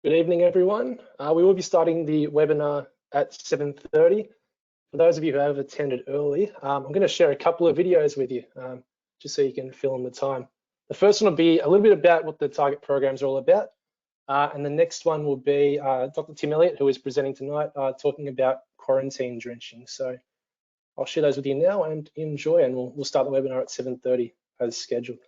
Good evening, everyone. We will be starting the webinar at 7:30. For those of you who have attended early, I'm going to share a couple of videos with you, just so you can fill in the time. The first one will be a little bit about what the target programs are all about, and the next one will be Dr. Tim Elliott, who is presenting tonight, talking about quarantine drenching. So I'll share those with you now and enjoy, and we'll start the webinar at 7:30 as scheduled.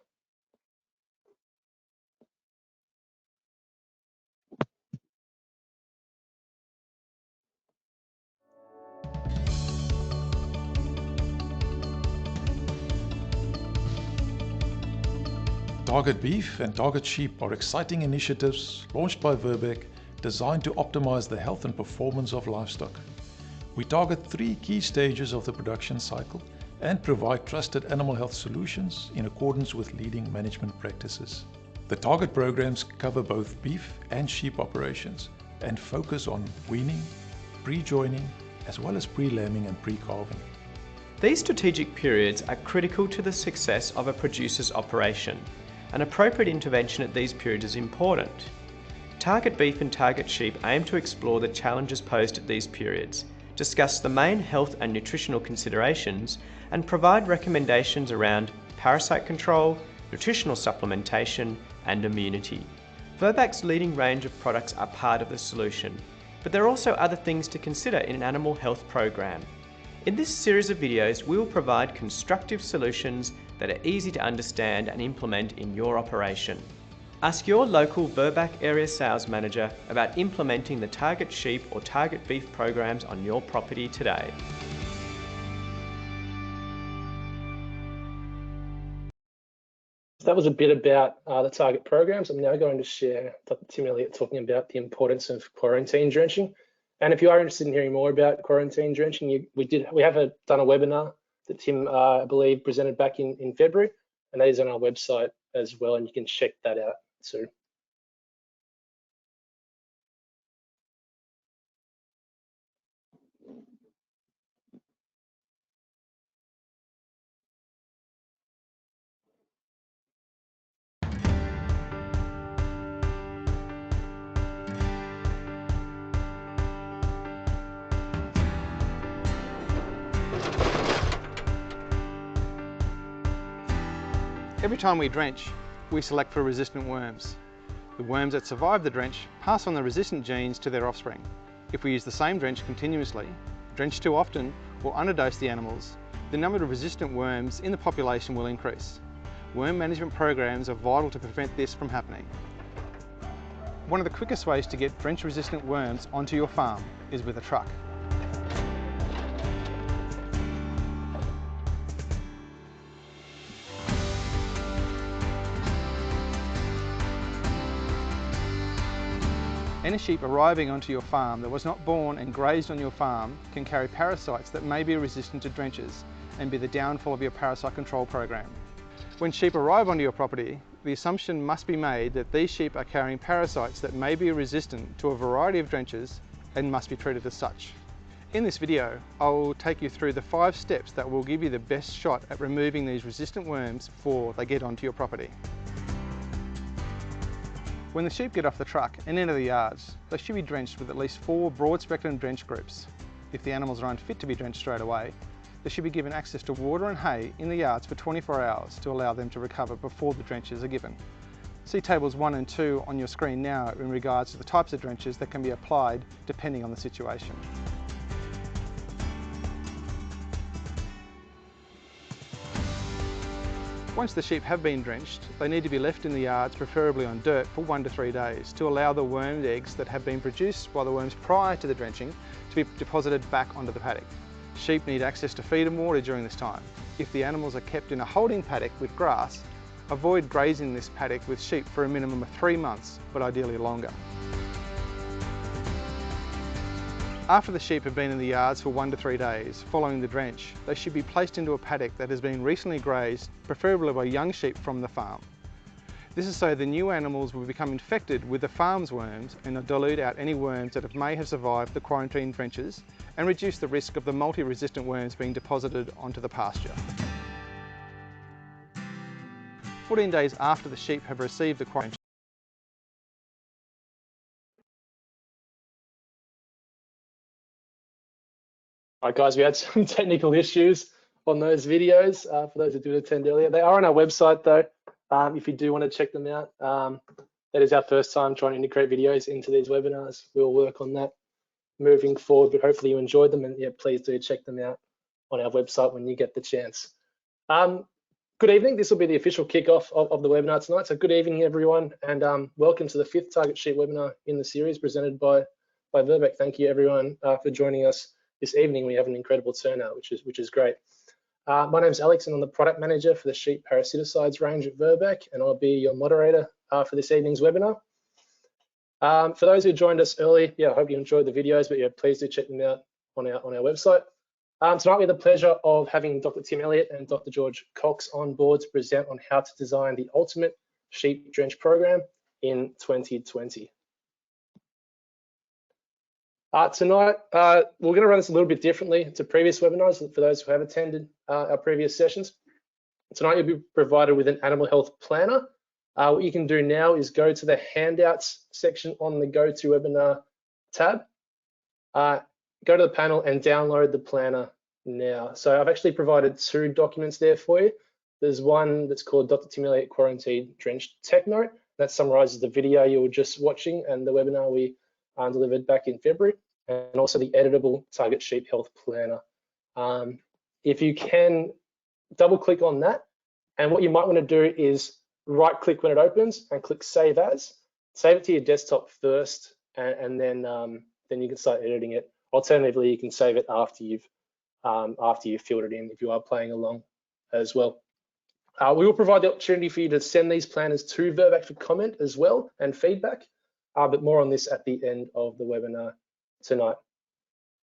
Target beef and target sheep are exciting initiatives launched by Verbeek designed to optimize the health and performance of livestock. We target 3 key stages of the production cycle and provide trusted animal health solutions in accordance with leading management practices. The target programs cover both beef and sheep operations and focus on weaning, pre-joining, as well as pre-lambing and pre-calving. These strategic periods are critical to the success of a producer's operation. An appropriate intervention at these periods is important. Target beef and target sheep aim to explore the challenges posed at these periods, discuss the main health and nutritional considerations, and provide recommendations around parasite control, nutritional supplementation, and immunity. Verbeek's leading range of products are part of the solution, but there are also other things to consider in an animal health program. In this series of videos, we will provide constructive solutions that are easy to understand and implement in your operation. Ask your local Verbeek area sales manager about implementing the target sheep or target beef programs on your property today. That was a bit about the target programs. I'm now going to share Dr. Tim Elliott talking about the importance of quarantine drenching. And if you are interested in hearing more about quarantine drenching, we have done a webinar that Tim, I believe, presented back in February, and that is on our website as well, and you can check that out too. Every time we drench, we select for resistant worms. The worms that survive the drench pass on the resistant genes to their offspring. If we use the same drench continuously, drench too often, or underdose the animals, the number of resistant worms in the population will increase. Worm management programs are vital to prevent this from happening. One of the quickest ways to get drench-resistant worms onto your farm is with a truck. Any sheep arriving onto your farm that was not born and grazed on your farm can carry parasites that may be resistant to drenches and be the downfall of your parasite control program. When sheep arrive onto your property, the assumption must be made that these sheep are carrying parasites that may be resistant to a variety of drenches and must be treated as such. In this video, I will take you through the 5 steps that will give you the best shot at removing these resistant worms before they get onto your property. When the sheep get off the truck and into the yards, they should be drenched with at least 4 broad-spectrum drench groups. If the animals are unfit to be drenched straight away, they should be given access to water and hay in the yards for 24 hours to allow them to recover before the drenches are given. See tables 1 and 2 on your screen now in regards to the types of drenches that can be applied depending on the situation. Once the sheep have been drenched, they need to be left in the yards, preferably on dirt, for 1 to 3 days to allow the wormed eggs that have been produced by the worms prior to the drenching to be deposited back onto the paddock. Sheep need access to feed and water during this time. If the animals are kept in a holding paddock with grass, avoid grazing this paddock with sheep for a minimum of 3 months, but ideally longer. After the sheep have been in the yards for 1 to 3 days following the drench, they should be placed into a paddock that has been recently grazed, preferably by young sheep from the farm. This is so the new animals will become infected with the farm's worms and dilute out any worms that may have survived the quarantine drenches and reduce the risk of the multi-resistant worms being deposited onto the pasture. 14 days after the sheep have received the quarantine All right, guys, we had some technical issues on those videos. For those who did attend earlier, they are on our website though. If you do want to check them out, that is our first time trying to integrate videos into these webinars. We'll work on that moving forward, but hopefully you enjoyed them, and yeah, please do check them out on our website when you get the chance. Good evening. This will be the official kickoff of the webinar tonight. So good evening, everyone, and welcome to the 5th Target Sheet webinar in the series presented by Verbeck. Thank you, everyone, for joining us this evening. We have an incredible turnout, which is great. My name is Alex, and I'm the product manager for the sheep parasiticides range at Verbeck, and I'll be your moderator for this evening's webinar. For those who joined us early, yeah, I hope you enjoyed the videos, but yeah, please do check them out on our website. Tonight we have the pleasure of having Dr. Tim Elliott and Dr. George Cox on board to present on how to design the ultimate sheep drench program in 2020. Tonight, we're going to run this a little bit differently to previous webinars for those who have attended our previous sessions. Tonight you'll be provided with an animal health planner. What you can do now is go to the handouts section on the Go to Webinar tab. Go to the panel and download the planner now. So I've actually provided 2 documents there for you. There's one that's called Dr. Tim Elliott Quarantine Drenched Tech Note. That summarizes the video you were just watching and the webinar we delivered back in February, and also the editable Target Sheep Health Planner. If you can double click on that, and what you might want to do is right click when it opens and click Save As. Save it to your desktop first, and then you can start editing it. Alternatively, you can save it after you've filled it in if you are playing along as well. We will provide the opportunity for you to send these planners to Verbeck for comment as well and feedback, but more on this at the end of the webinar tonight.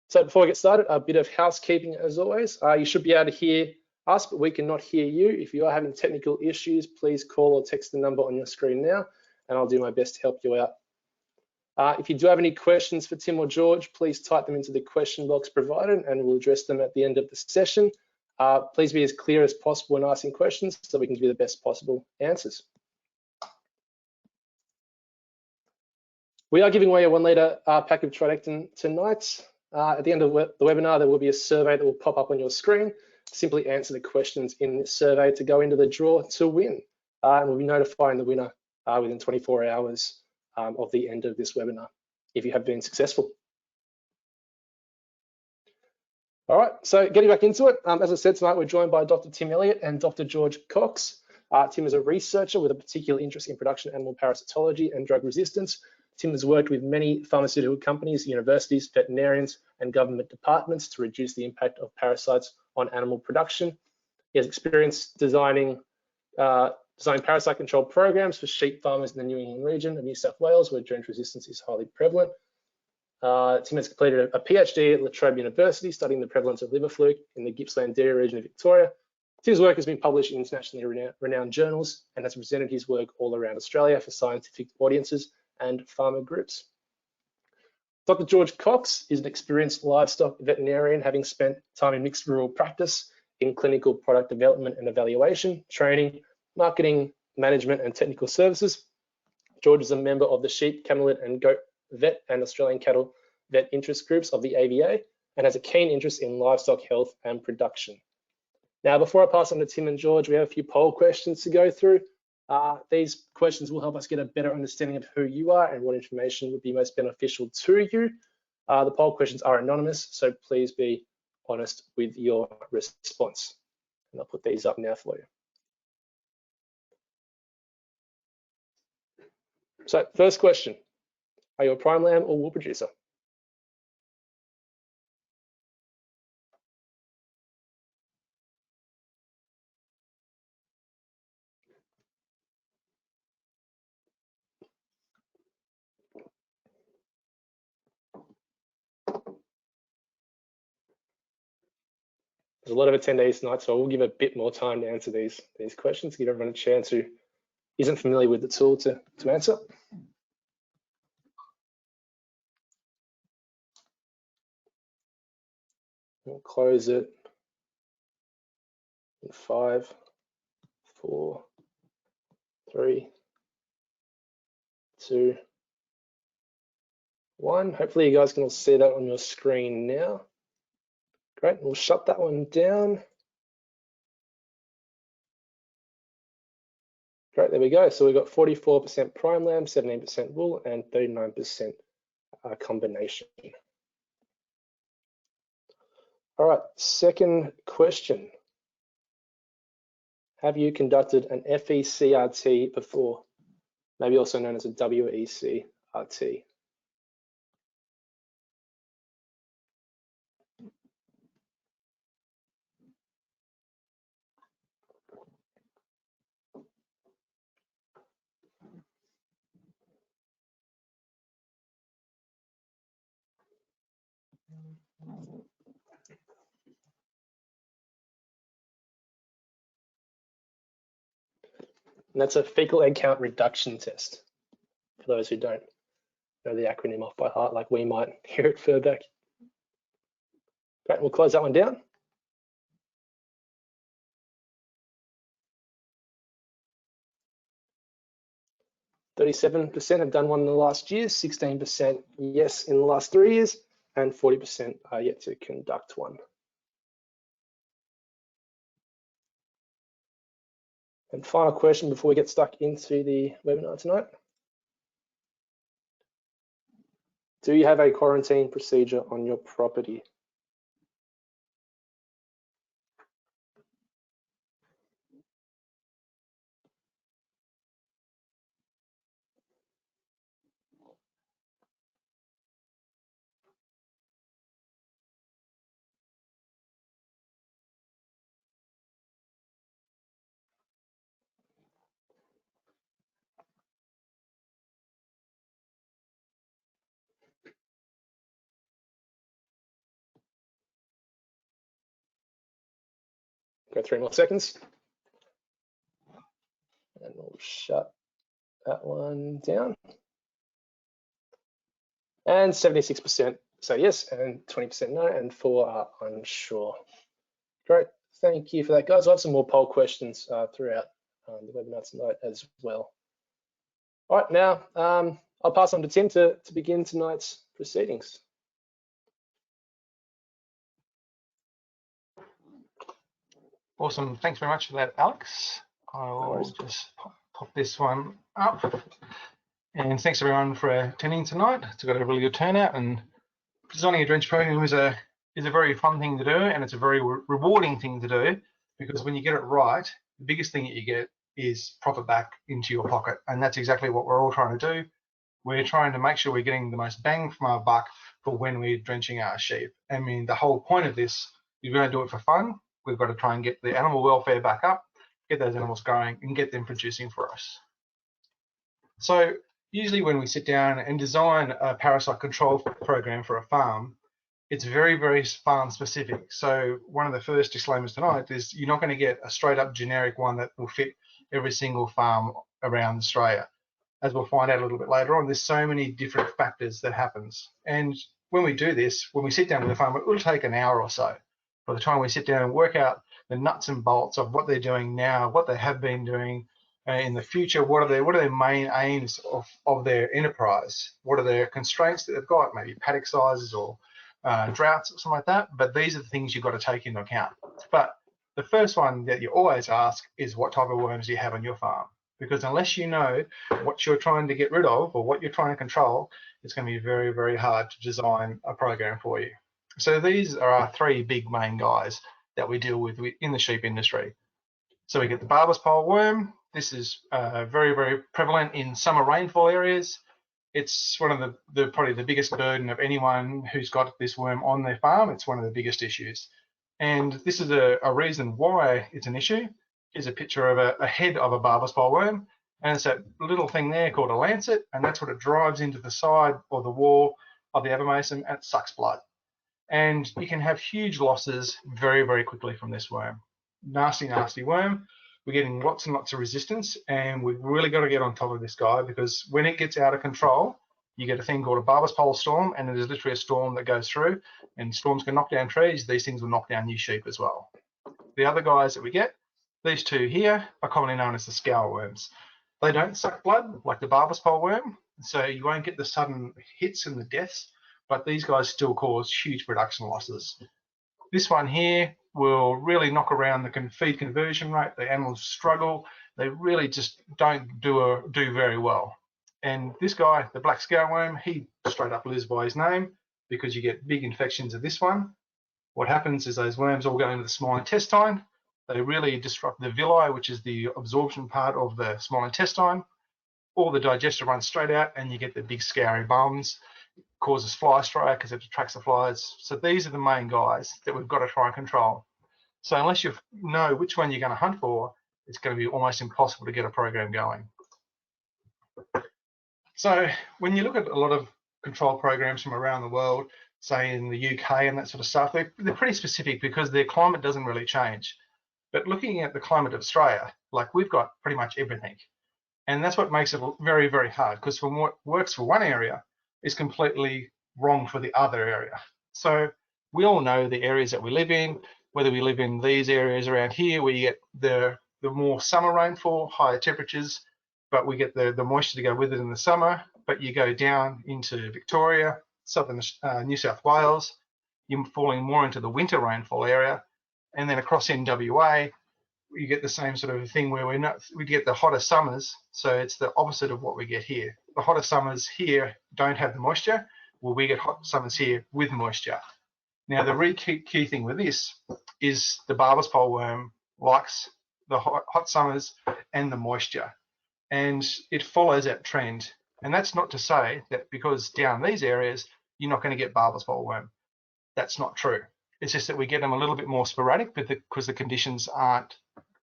So before we get started, a bit of housekeeping as always. You should be able to hear us, but we cannot hear you. If you are having technical issues, please call or text the number on your screen now, and I'll do my best to help you out. If you do have any questions for Tim or George, please type them into the question box provided and we'll address them at the end of the session. Please be as clear as possible when asking questions so we can give you the best possible answers. We are giving away a 1 litre pack of Tridectin tonight. At the end of the webinar, there will be a survey that will pop up on your screen. Simply answer the questions in this survey to go into the draw to win. And we'll be notifying the winner within 24 hours of the end of this webinar if you have been successful. All right, so getting back into it, as I said, tonight we're joined by Dr. Tim Elliott and Dr. George Cox. Tim is a researcher with a particular interest in production animal parasitology and drug resistance. Tim has worked with many pharmaceutical companies, universities, veterinarians, and government departments to reduce the impact of parasites on animal production. He has experience designing parasite control programs for sheep farmers in the New England region of New South Wales, where drench resistance is highly prevalent. Tim has completed a PhD at La Trobe University, studying the prevalence of liver fluke in the Gippsland Dairy region of Victoria. Tim's work has been published in internationally renowned journals and has presented his work all around Australia for scientific audiences and farmer groups. Dr. George Cox is an experienced livestock veterinarian, having spent time in mixed rural practice in clinical product development and evaluation, training, marketing, management, and technical services. George is a member of the sheep, camelid, and goat vet and Australian cattle vet interest groups of the AVA and has a keen interest in livestock health and production. Now, before I pass on to Tim and George, we have a few poll questions to go through. These questions will help us get a better understanding of who you are and what information would be most beneficial to you. The poll questions are anonymous, so please be honest with your response. And I'll put these up now for you. So first question, are you a prime lamb or wool producer? There's a lot of attendees tonight, so I will give a bit more time to answer these questions, give everyone a chance who isn't familiar with the tool to answer. We'll close it in 5, 4, 3, 2, 1. Hopefully you guys can all see that on your screen now. Great, we'll shut that one down. Great, there we go. So we've got 44% prime lamb, 17% wool, and 39% combination. All right, second question. Have you conducted an FECRT before? Maybe also known as a WECRT. And that's a fecal egg count reduction test, for those who don't know the acronym off by heart, like we might hear it further back. Great, we'll close that one down. %37% have done one in the last year, 16% yes in the last 3 years, and 40% are yet to conduct one. And final question before we get stuck into the webinar tonight. Do you have a quarantine procedure on your property? Go 3 more seconds. And we'll shut that one down. And 76% say yes, and 20% no, and 4 are unsure. Great, thank you for that, guys. I'll have some more poll questions throughout the webinar tonight as well. All right, now I'll pass on to Tim to begin tonight's proceedings. Awesome, thanks very much for that, Alex. I'll just pop this one up. And thanks everyone for attending tonight. It's got a really good turnout, and designing a drench program is a very fun thing to do, and it's a very rewarding thing to do, because when you get it right, the biggest thing that you get is profit back into your pocket, and that's exactly what we're all trying to do. We're trying to make sure we're getting the most bang from our buck for when we're drenching our sheep. I mean, the whole point of this is we're going to do it for fun. We've got to try and get the animal welfare back up, get those animals going, and get them producing for us. So usually when we sit down and design a parasite control program for a farm, it's very, very farm specific. So one of the first disclaimers tonight is you're not going to get a straight up generic one that will fit every single farm around Australia. As we'll find out a little bit later on, there's so many different factors that happens. And when we do this, when we sit down with a farmer, it will take an hour or so. By the time we sit down and work out the nuts and bolts of what they're doing now, what they have been doing in the future, what are their main aims of their enterprise, what are their constraints that they've got, maybe paddock sizes or droughts or something like that. But these are the things you've got to take into account. But the first one that you always ask is what type of worms do you have on your farm? Because unless you know what you're trying to get rid of or what you're trying to control, it's going to be very, very hard to design a program for you. So these are our 3 big main guys that we deal with in the sheep industry. So we get the barber's pole worm. This is very, very prevalent in summer rainfall areas. It's one of probably the biggest burden of anyone who's got this worm on their farm. It's one of the biggest issues. And this is a reason why it's an issue. Here's a picture of a head of a barber's pole worm. And it's that little thing there called a lancet. And that's what it drives into the side or the wall of the abomasum, and it sucks blood. And you can have huge losses very, very quickly from this worm. Nasty, nasty worm. We're getting lots and lots of resistance, and we've really got to get on top of this guy, because when it gets out of control, you get a thing called a barber's pole storm, and it is literally a storm that goes through, and storms can knock down trees. These things will knock down new sheep as well. The other guys that we get, these 2 here, are commonly known as the scour worms. They don't suck blood like the barber's pole worm, so you won't get the sudden hits and the deaths, but these guys still cause huge production losses. This one here will really knock around the feed conversion rate. The animals struggle. They really just don't do very well. And this guy, the black scaleworm, he straight up lives by his name because you get big infections of this one. What happens is those worms all go into the small intestine. They really disrupt the villi, which is the absorption part of the small intestine. All the digestion runs straight out and you get the big scary bums. It causes fly stripe because it attracts the flies. So these are the main guys that we've got to try and control. So unless you know which one you're going to hunt for, it's going to be almost impossible to get a program going. So when you look at a lot of control programs from around the world, say in the UK and that sort of stuff, they're pretty specific because their climate doesn't really change. But looking at the climate of Australia, like we've got pretty much everything. And that's what makes it very, very hard, because from what works for one area is completely wrong for the other area. So we all know the areas that we live in, whether we live in these areas around here where you get the more summer rainfall, higher temperatures, but we get the moisture to go with it in the summer. But you go down into Victoria, southern New South Wales, you're falling more into the winter rainfall area. And then across NWA, you get the same sort of thing where we get the hotter summers. So it's the opposite of what we get here. The hotter summers here don't have the moisture. Well, we get hot summers here with moisture. Now, the really key thing with this is the barber's pole worm likes the hot summers and the moisture, and it follows that trend. And that's not to say that because down these areas, you're not going to get barber's pole worm. That's not true. It's just that we get them a little bit more sporadic because the conditions aren't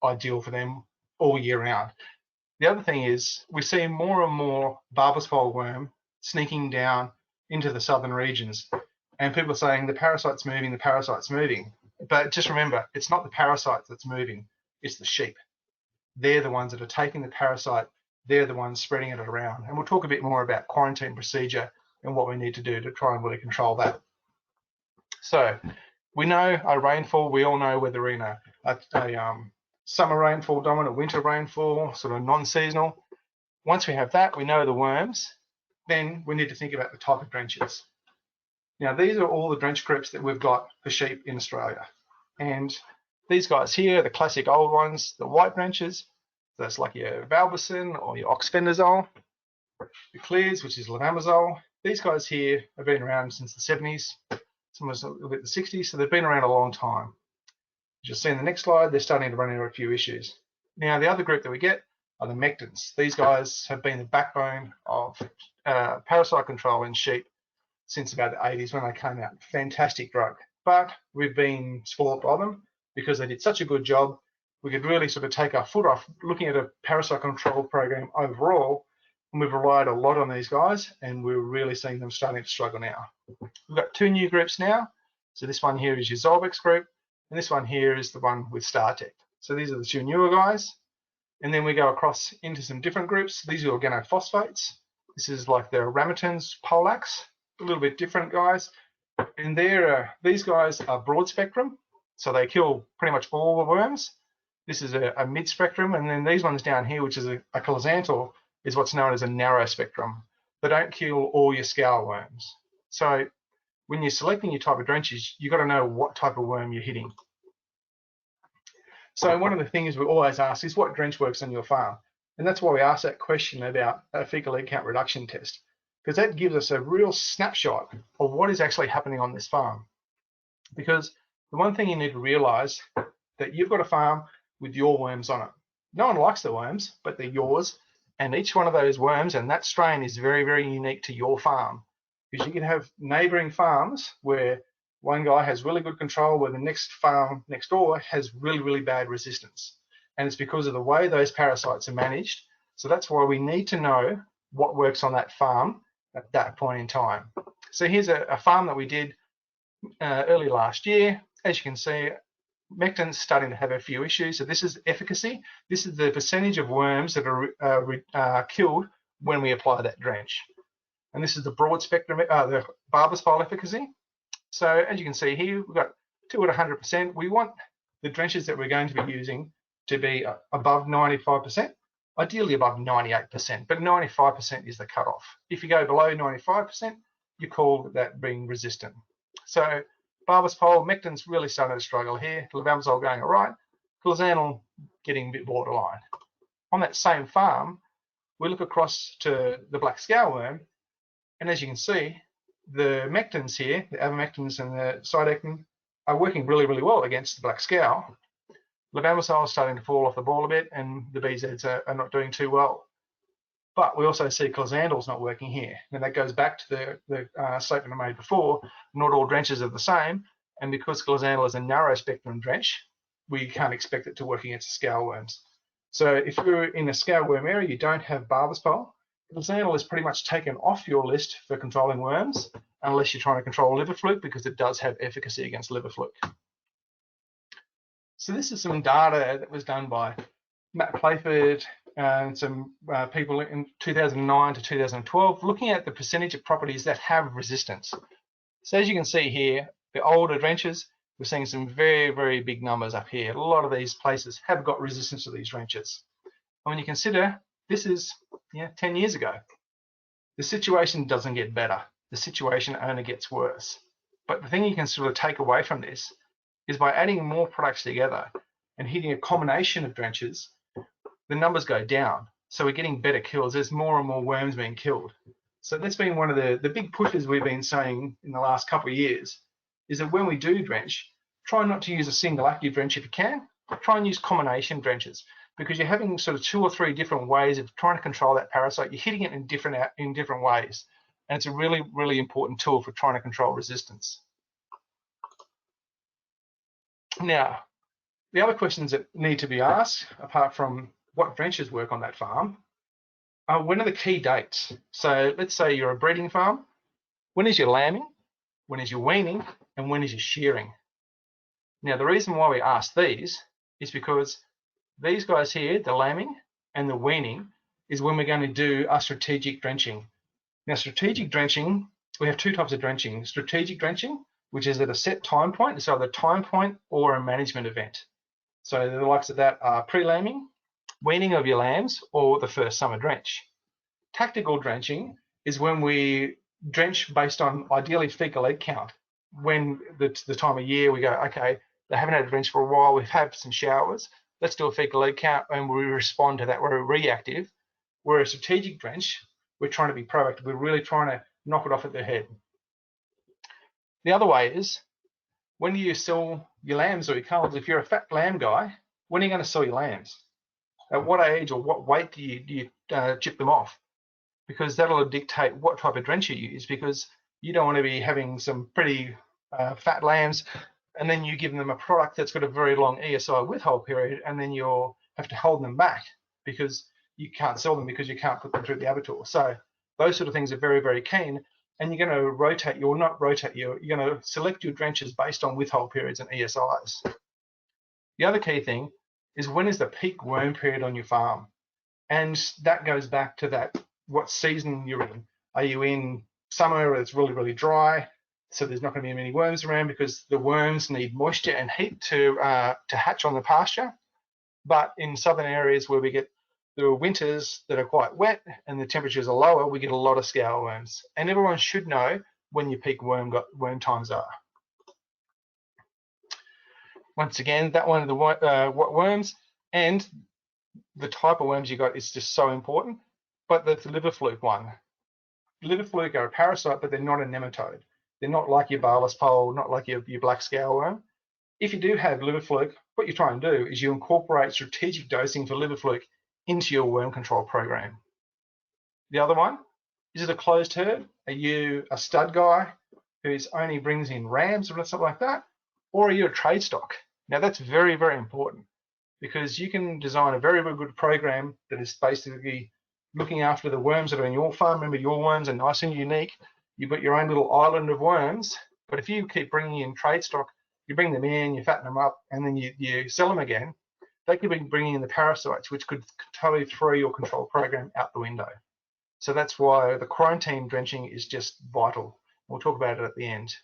ideal for them all year round. The other thing is we see more and more barber's pole worm sneaking down into the southern regions, and people are saying the parasite's moving, the parasite's moving. But just remember, it's not the parasite that's moving, it's the sheep. They're the ones that are taking the parasite, they're the ones spreading it around. And we'll talk a bit more about quarantine procedure and what we need to do to try and really control that. So we know our rainfall, we all know whether we're in a summer rainfall dominant, winter rainfall, sort of non-seasonal. Once we have that, we know the worms, then we need to think about the type of drenches. Now, these are all the drench groups that we've got for sheep in Australia. And these guys here, the classic old ones, the white drenches, that's like your valbicin or your oxfendazole, the clears, which is levamisole. These guys here have been around since the 70s, almost a little bit the 60s, so they've been around a long time. As you'll see in the next slide, they're starting to run into a few issues. Now, the other group that we get are the mectins. These guys have been the backbone of parasite control in sheep since about the 80s when they came out. Fantastic drug. But we've been spoiled by them because they did such a good job. We could really sort of take our foot off looking at a parasite control program overall, and we've relied a lot on these guys, and we're really seeing them starting to struggle now. We've got two new groups now. So this one here is your Zolbex group, and this one here is the one with StarTech. So these are the two newer guys. And then we go across into some different groups. These are organophosphates. This is like the ramitins, polax, a little bit different guys. And these guys are broad spectrum, so they kill pretty much all the worms. This is a mid spectrum, and then these ones down here, which is a chlosanthal, is what's known as a narrow spectrum. They don't kill all your scour worms. So when you're selecting your type of drenches, you've got to know what type of worm you're hitting. So one of the things we always ask is what drench works on your farm? And that's why we ask that question about a fecal egg count reduction test, because that gives us a real snapshot of what is actually happening on this farm. Because the one thing you need to realize that you've got a farm with your worms on it. No one likes the worms, but they're yours. And each one of those worms and that strain is very, very unique to your farm. Because you can have neighboring farms where one guy has really good control, where the next farm next door has really, really bad resistance. And it's because of the way those parasites are managed. So that's why we need to know what works on that farm at that point in time. So here's a farm that we did early last year. As you can see, mectin's starting to have a few issues. So this is efficacy. This is the percentage of worms that are killed when we apply that drench. And this is the broad spectrum, the barber's pole efficacy. So as you can see here, we've got 2 at 100%. We want the drenches that we're going to be using to be above 95%, ideally above 98%, but 95% is the cutoff. If you go below 95%, you call that being resistant. So Barber's pole, Mectin's really starting to struggle here. Levambazole going all right. Closanol getting a bit borderline. On that same farm, we look across to the black scaleworm, and as you can see, the Mectins here, the avermectins and the sidectin, are working really, really well against the black scale. Levambazole is starting to fall off the ball a bit, and the BZs are not doing too well. But we also see clozandol's not working here. And that goes back to the statement I made before, not all drenches are the same. And because clozandol is a narrow spectrum drench, we can't expect it to work against the scaleworms. So if you're in a scaleworm area, you don't have Barber's pole, clozandol is pretty much taken off your list for controlling worms, unless you're trying to control liver fluke, because it does have efficacy against liver fluke. So this is some data that was done by Matt Playford and some people in 2009 to 2012, looking at the percentage of properties that have resistance. So as you can see here, the older drenches, we're seeing some very, very big numbers up here. A lot of these places have got resistance to these drenches. And when you consider this is 10 years ago, the situation doesn't get better. The situation only gets worse. But the thing you can sort of take away from this is by adding more products together and hitting a combination of drenches, the numbers go down. So we're getting better kills. There's more and more worms being killed. So that's been one of the big pushes we've been saying in the last couple of years, is that when we do drench, try not to use a single active drench if you can. Try and use combination drenches, because you're having sort of 2 or 3 different ways of trying to control that parasite. You're hitting it in different ways. And it's a really, really important tool for trying to control resistance. Now, the other questions that need to be asked, apart from what drenches work on that farm, are when are the key dates? So let's say you're a breeding farm. When is your lambing? When is your weaning? And when is your shearing? Now, the reason why we ask these is because these guys here, the lambing and the weaning, is when we're going to do our strategic drenching. Now, strategic drenching, we have 2 types of drenching. Strategic drenching, which is at a set time point, so either a time point or a management event. So the likes of that are pre-lambing, weaning of your lambs, or the first summer drench. Tactical drenching is when we drench based on ideally fecal egg count. When the time of year we go, okay, they haven't had a drench for a while, we've had some showers, let's do a fecal egg count, and we respond to that. We're reactive. We're a strategic drench. We're trying to be proactive. We're really trying to knock it off at the head. The other way is, when do you sell your lambs or your culls? If you're a fat lamb guy, when are you going to sell your lambs? At what age or what weight do you chip them off? Because that'll dictate what type of drench you use, because you don't want to be having some pretty fat lambs and then you give them a product that's got a very long ESI withhold period, and then you'll have to hold them back because you can't sell them because you can't put them through the abattoir. So those sort of things are very, very keen. And you're going to rotate, you're going to select your drenches based on withhold periods and ESIs. The other key thing is, when is the peak worm period on your farm? And that goes back to that, what season you're in. Are you in summer where it's really, really dry, so there's not going to be many worms around because the worms need moisture and heat to hatch on the pasture? But in southern areas where we get the winters that are quite wet and the temperatures are lower, we get a lot of scale worms. And everyone should know when your peak worm times are. Once again, that one of the what worms and the type of worms you got is just so important. But the liver fluke one. Liver fluke are a parasite, but they're not a nematode. They're not like your Barber's pole, not like your black scale worm. If you do have liver fluke, what you try and do is you incorporate strategic dosing for liver fluke into your worm control program. The other one, is it a closed herd? Are you a stud guy who's only brings in rams or something like that? Or are you a trade stock? Now that's very, very important, because you can design a very, very good program that is basically looking after the worms that are in your farm. Remember, your worms are nice and unique. You've got your own little island of worms, but if you keep bringing in trade stock, you bring them in, you fatten them up, and then you sell them again, they could be bringing in the parasites, which could totally throw your control program out the window. So that's why the quarantine drenching is just vital. We'll talk about it at the end.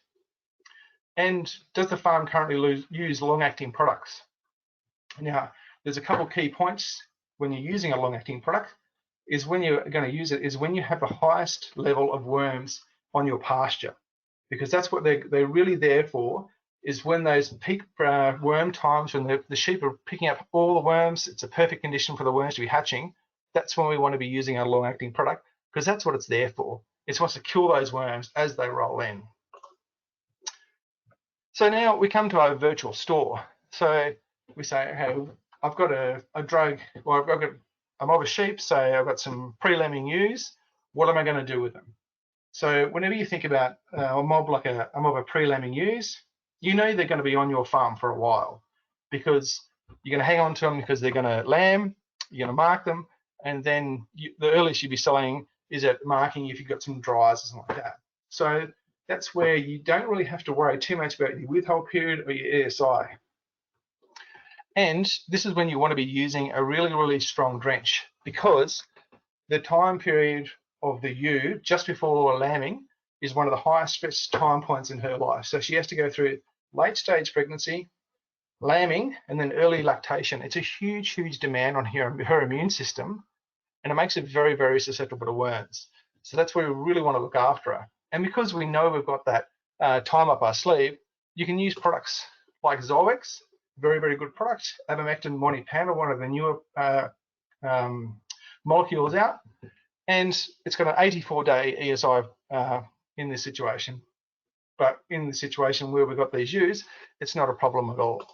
And does the farm currently use long-acting products? Now, there's a couple of key points when you're using a long-acting product. Is when you're going to use it is when you have the highest level of worms on your pasture. because that's what they're really there for, is when those peak worm times, when the sheep are picking up all the worms, it's a perfect condition for the worms to be hatching. That's when we want to be using our long-acting product, because that's what it's there for. It wants to kill those worms as they roll in. So now we come to our virtual store. So we say, okay, I've got a drug, or I've got a mob of sheep, say I've got some pre-lambing ewes. What am I going to do with them? So whenever you think about a mob like a mob of pre-lambing ewes, you know they're going to be on your farm for a while, because you're going to hang on to them because they're going to lamb, you're going to mark them, and then the earliest you'd be selling is at marking if you've got some dries or something like that. So that's where you don't really have to worry too much about your withhold period or your ESI. And this is when you want to be using a really, really strong drench, because the time period of the ewe just before lambing is one of the highest stress time points in her life. So she has to go through late stage pregnancy, lambing, and then early lactation. It's a huge, huge demand on her immune system, and it makes her very, very susceptible to worms. So that's where we really want to look after her. And because we know we've got that time up our sleeve, you can use products like Zoex, very, very good product, Abamectin Monipan, one of the newer molecules out, and it's got an 84-day ESI in this situation. But in the situation where we've got these ewes, it's not a problem at all.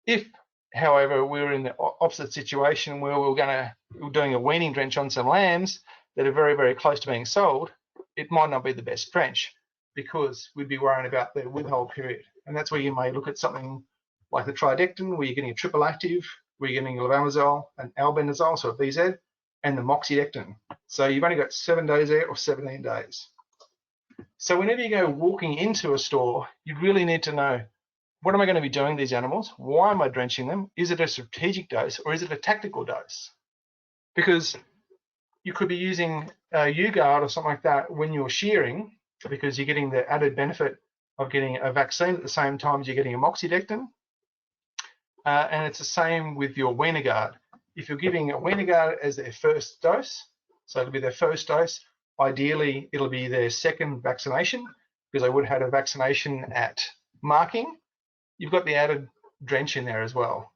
If, however, we're in the opposite situation where we're doing a weaning drench on some lambs that are very, very close to being sold, it might not be the best drench, because we'd be worrying about the withhold period. And that's where you may look at something like the tridectin, where you're getting a triple active, where you're getting levamisole and albendazole, so a VZ, and the moxidectin. So you've only got 7 days there or 17 days. So whenever you go walking into a store, you really need to know, what am I going to be doing these animals? Why am I drenching them? Is it a strategic dose or is it a tactical dose? Because you could be using a U-guard or something like that when you're shearing, because you're getting the added benefit of getting a vaccine at the same time as you're getting a moxidectin. And it's the same with your weaner guard. If you're giving a weaner guard as their first dose, so it'll be their first dose, ideally it'll be their second vaccination, because they would have had a vaccination at marking. You've got the added drench in there as well.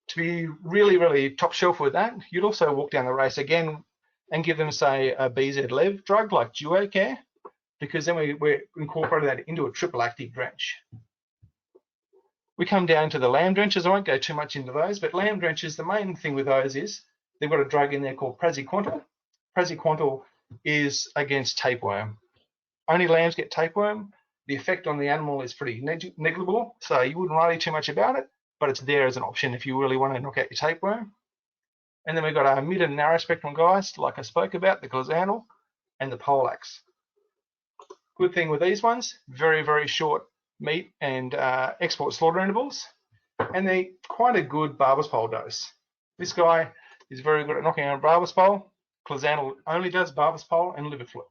To be really, really top shelf with that, you'd also walk down the race again and give them, say, a BZ-Lev drug like Duocare, because then we're incorporating that into a triple active drench. We come down to the lamb drenches. I won't go too much into those, but lamb drenches, the main thing with those is they've got a drug in there called praziquantel. Praziquantel is against tapeworm. Only lambs get tapeworm. The effect on the animal is pretty negligible, so you wouldn't worry too much about it, but it's there as an option if you really want to knock out your tapeworm. And then we've got our mid and narrow spectrum guys, like I spoke about, the Glazanol and the Polax. Good thing with these ones, very, very short meat and export slaughter intervals, and they're quite a good barber's pole dose. This guy is very good at knocking out a barber's pole. Glazanol only does barber's pole and liver flip.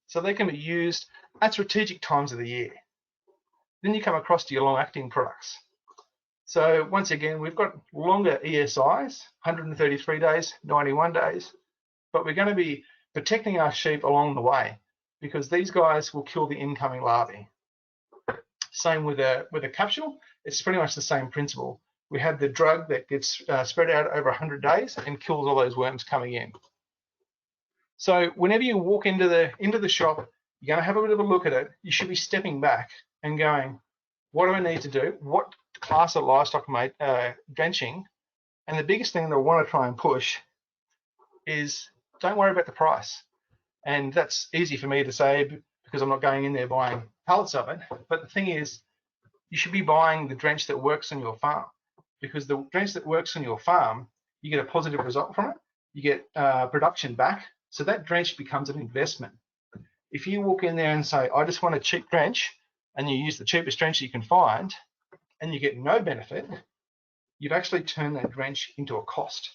So they can be used at strategic times of the year. Then you come across to your long-acting products. So once again, we've got longer ESIs, 133 days, 91 days, but we're going to be protecting our sheep along the way, because these guys will kill the incoming larvae. Same with a capsule. It's pretty much the same principle. We have the drug that gets spread out over 100 days and kills all those worms coming in. So whenever you walk into the shop, you're going to have a bit of a look at it. You should be stepping back and going, what do I need to do? What class of livestock am I drenching? And the biggest thing that I want to try and push is, don't worry about the price. And that's easy for me to say because I'm not going in there buying pallets of it. But the thing is, you should be buying the drench that works on your farm, because the drench that works on your farm, you get a positive result from it. You get production back. So that drench becomes an investment. If you walk in there and say, I just want a cheap drench, and you use the cheapest drench you can find, and you get no benefit, you've actually turned that drench into a cost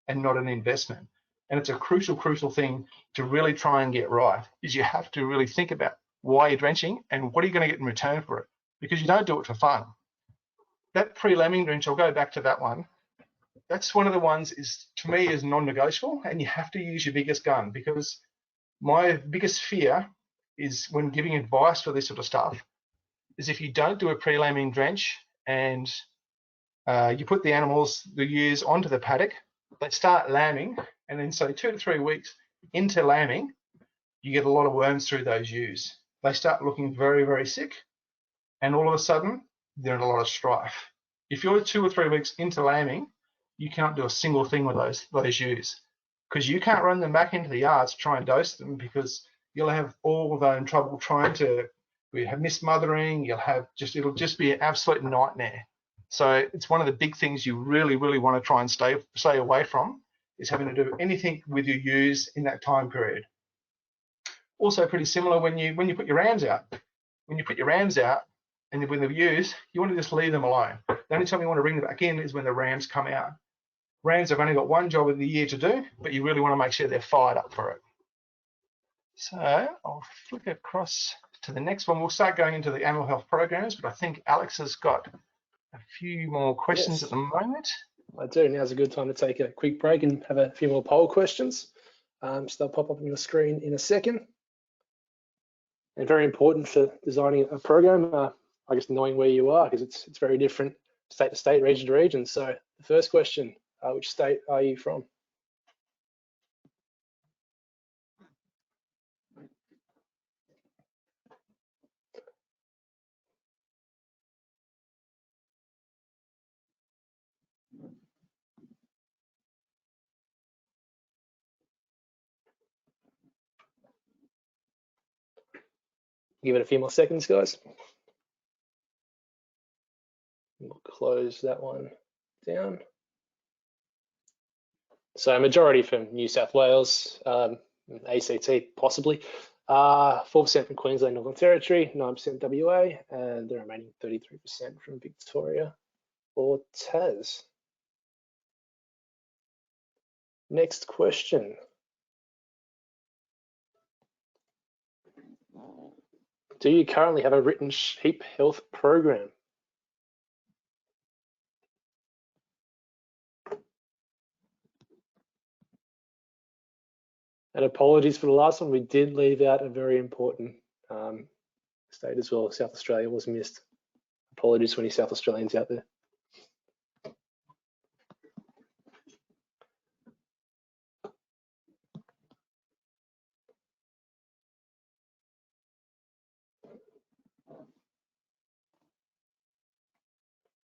and not an investment. And it's a crucial, crucial thing to really try and get right, is you have to really think about why you're drenching and what are you going to get in return for it, because you don't do it for fun. That pre-lambing drench, I'll go back to that one. That's one of the ones to me is non-negotiable, and you have to use your biggest gun, because my biggest fear is when giving advice for this sort of stuff is if you don't do a pre-lambing drench and you put the animals, the ewes, onto the paddock, they start lambing, and then so 2 to 3 weeks into lambing, you get a lot of worms through those ewes. They start looking very, very sick, and all of a sudden, they're in a lot of strife. If you're 2 or 3 weeks into lambing, you can't do a single thing with those ewes, because you can't run them back into the yards to try and dose them, because you'll have all of them trouble trying to have mismothering. It'll just be an absolute nightmare. So it's one of the big things you really, really want to try and stay away from, is having to do anything with your ewes in that time period. Also pretty similar when you put your rams out. When you put your rams out and with the ewes, you want to just leave them alone. The only time you want to bring them back in is when the rams come out. Rams have only got one job of the year to do, but you really want to make sure they're fired up for it. So I'll flick across to the next one. We'll start going into the animal health programs, but I think Alex has got a few more questions at the moment. I do. Now's a good time to take a quick break and have a few more poll questions. So they'll pop up on your screen in a second. And very important for designing a program, I guess knowing where you are, because it's very different state to state, region to region. So the first question, which state are you from? Give it a few more seconds, guys. We'll close that one down. So majority from New South Wales, ACT possibly, 4% from Queensland, Northern Territory, 9% WA, and the remaining 33% from Victoria or Tas. Next question. Do you currently have a written sheep health program? And apologies for the last one, we did leave out a very important state as well. South Australia was missed. Apologies for any South Australians out there.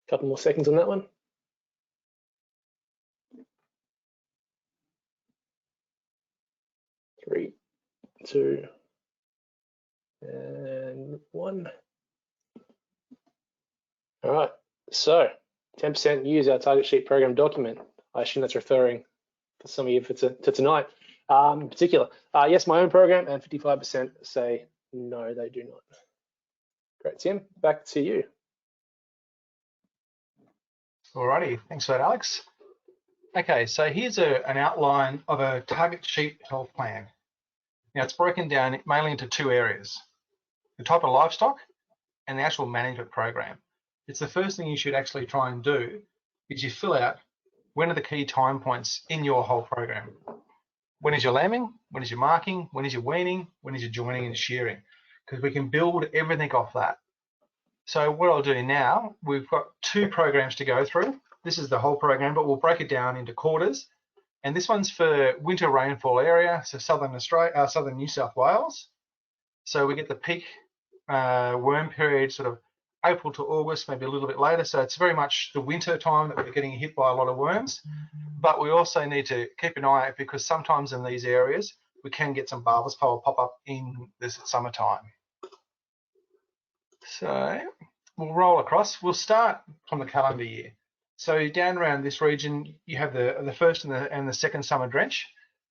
Couple more seconds on that one. 3, 2, and 1. All right, so 10% use our target sheep program document. I assume that's referring for some of you to tonight in particular. Yes, my own program, and 55% say no, they do not. Great, Tim, back to you. Alrighty, thanks for that, Alex. Okay, so here's an outline of a target sheep health plan. Now it's broken down mainly into 2 areas: the type of livestock and the actual management program. It's the first thing you should actually try and do is you fill out when are the key time points in your whole program. When is your lambing? When is your marking? When is your weaning? When is your joining and shearing? Because we can build everything off that. So what I'll do now, we've got 2 programs to go through. This is the whole program, but we'll break it down into quarters. And this one's for winter rainfall area, so southern Australia, southern New South Wales. So we get the peak worm period sort of April to August, maybe a little bit later. So it's very much the winter time that we're getting hit by a lot of worms. But we also need to keep an eye out, because sometimes in these areas we can get some barber's pole pop up in this summertime. So we'll roll across. We'll start from the calendar year. So down around this region, you have the first and the second summer drench.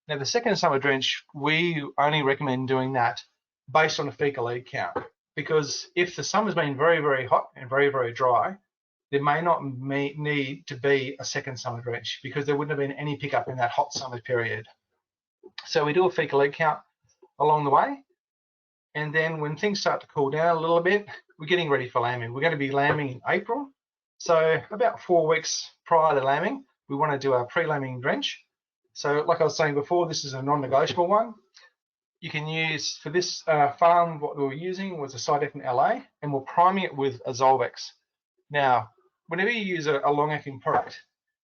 Now the second summer drench, we only recommend doing that based on a fecal egg count, because if the summer's been very, very hot and very, very dry, there may not need to be a second summer drench, because there wouldn't have been any pickup in that hot summer period. So we do a fecal egg count along the way. And then when things start to cool down a little bit, we're getting ready for lambing. We're going to be lambing in April. So about 4 weeks prior to lambing, we want to do our pre-lambing drench. So like I was saying before, this is a non-negotiable one. You can use, for this farm, what we were using was a Cydecan LA, and we're priming it with a Zolvex. Now, whenever you use a long-acting product,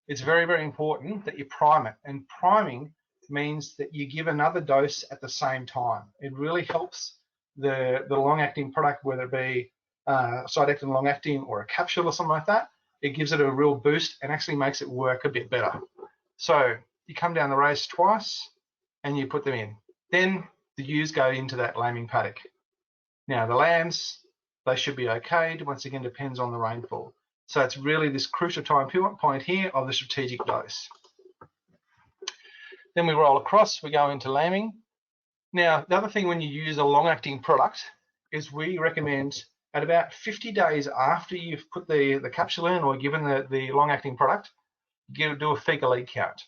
it's very, very important that you prime it. And priming means that you give another dose at the same time. It really helps the long-acting product, whether it be Cydecan long-acting or a capsule or something like that. It gives it a real boost and actually makes it work a bit better. So you come down the race twice and you put them in. Then the ewes go into that lambing paddock. Now the lambs, they should be okay. Once again, depends on the rainfall. So it's really this crucial time point here of the strategic dose. Then we roll across, we go into lambing. Now, the other thing when you use a long-acting product is we recommend at about 50 days after you've put the capsule in or given the long-acting product, do a fecal lead count.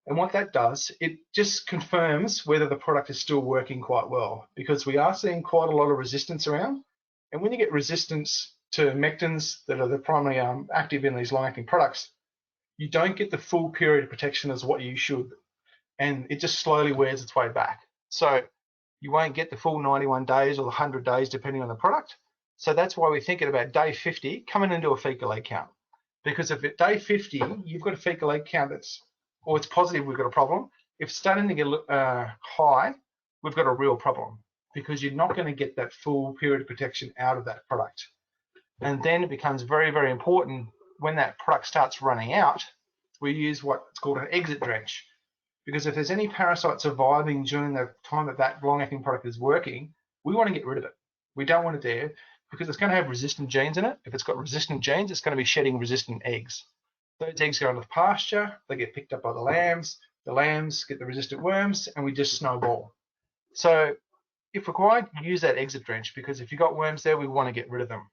And what that does, it just confirms whether the product is still working quite well, because we are seeing quite a lot of resistance around. And when you get resistance to mectins that are the primary active in these long-acting products, you don't get the full period of protection as what you should. And it just slowly wears its way back. So you won't get the full 91 days or the 100 days, depending on the product. So that's why we think at about day 50, come in and do a fecal egg count. Because if at day 50, you've got a fecal egg count or it's positive, we've got a problem. If it's starting to get high, we've got a real problem, because you're not going to get that full period of protection out of that product. And then it becomes very, very important when that product starts running out, we use what's called an exit drench. Because if there's any parasite surviving during the time that long-acting product is working, we want to get rid of it. We don't want it there because it's going to have resistant genes in it. If it's got resistant genes, it's going to be shedding resistant eggs. Those eggs go into the pasture, they get picked up by the lambs get the resistant worms, and we just snowball. So if required, use that exit drench, because if you've got worms there, we want to get rid of them.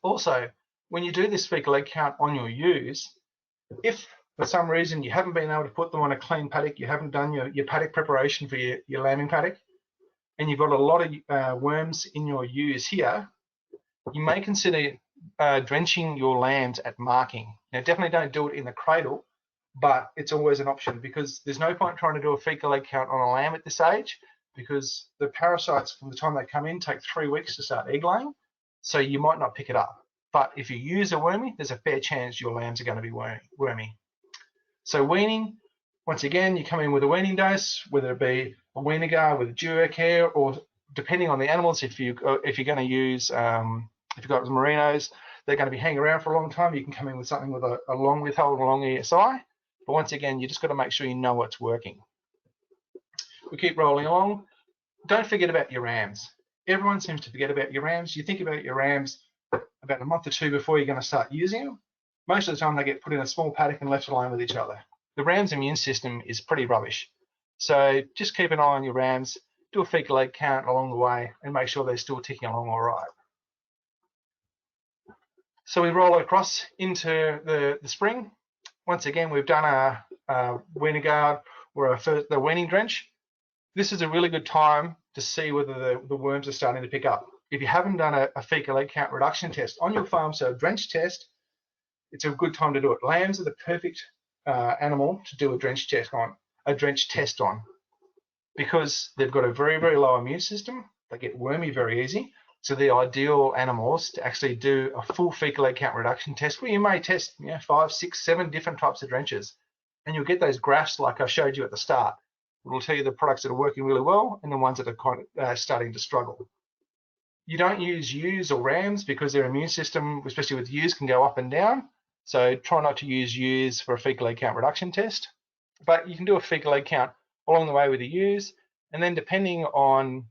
Also, when you do this fecal egg count on your ewes, if for some reason you haven't been able to put them on a clean paddock, you haven't done your paddock preparation for your lambing paddock, and you've got a lot of worms in your ewes here, you may consider drenching your lambs at marking. Now, definitely don't do it in the cradle, but it's always an option, because there's no point trying to do a fecal egg count on a lamb at this age, because the parasites from the time they come in take 3 weeks to start egg laying, so you might not pick it up. But if you use a wormy, there's a fair chance your lambs are going to be wormy. So weaning, once again, you come in with a weaning dose, whether it be a weaner guard with a duo care, or depending on the animals, if you're going to use, if you've got merinos, they're going to be hanging around for a long time, you can come in with something with a long withhold, a long ESI. But once again, you just got to make sure you know what's working. We keep rolling along. Don't forget about your rams. Everyone seems to forget about your rams. You think about your rams about a month or two before you're going to start using them. Most of the time they get put in a small paddock and left alone with each other. The ram's immune system is pretty rubbish. So just keep an eye on your rams, do a fecal egg count along the way, and make sure they're still ticking along all right. So we roll across into the spring. Once again, we've done a weaner guard or the weaning drench. This is a really good time to see whether the worms are starting to pick up. If you haven't done a fecal egg count reduction test on your farm, so a drench test, it's a good time to do it. Lambs are the perfect animal to do a drench test on, because they've got a very, very low immune system. They get wormy very easy. So they're ideal animals to actually do a full fecal egg count reduction test, where you may test 5, 6, 7 different types of drenches. And you'll get those graphs like I showed you at the start. It'll tell you the products that are working really well and the ones that are kind of starting to struggle. You don't use ewes or rams because their immune system, especially with ewes, can go up and down. So try not to use ewes for a fecal egg count reduction test. But you can do a fecal egg count along the way with the ewes. And then depending on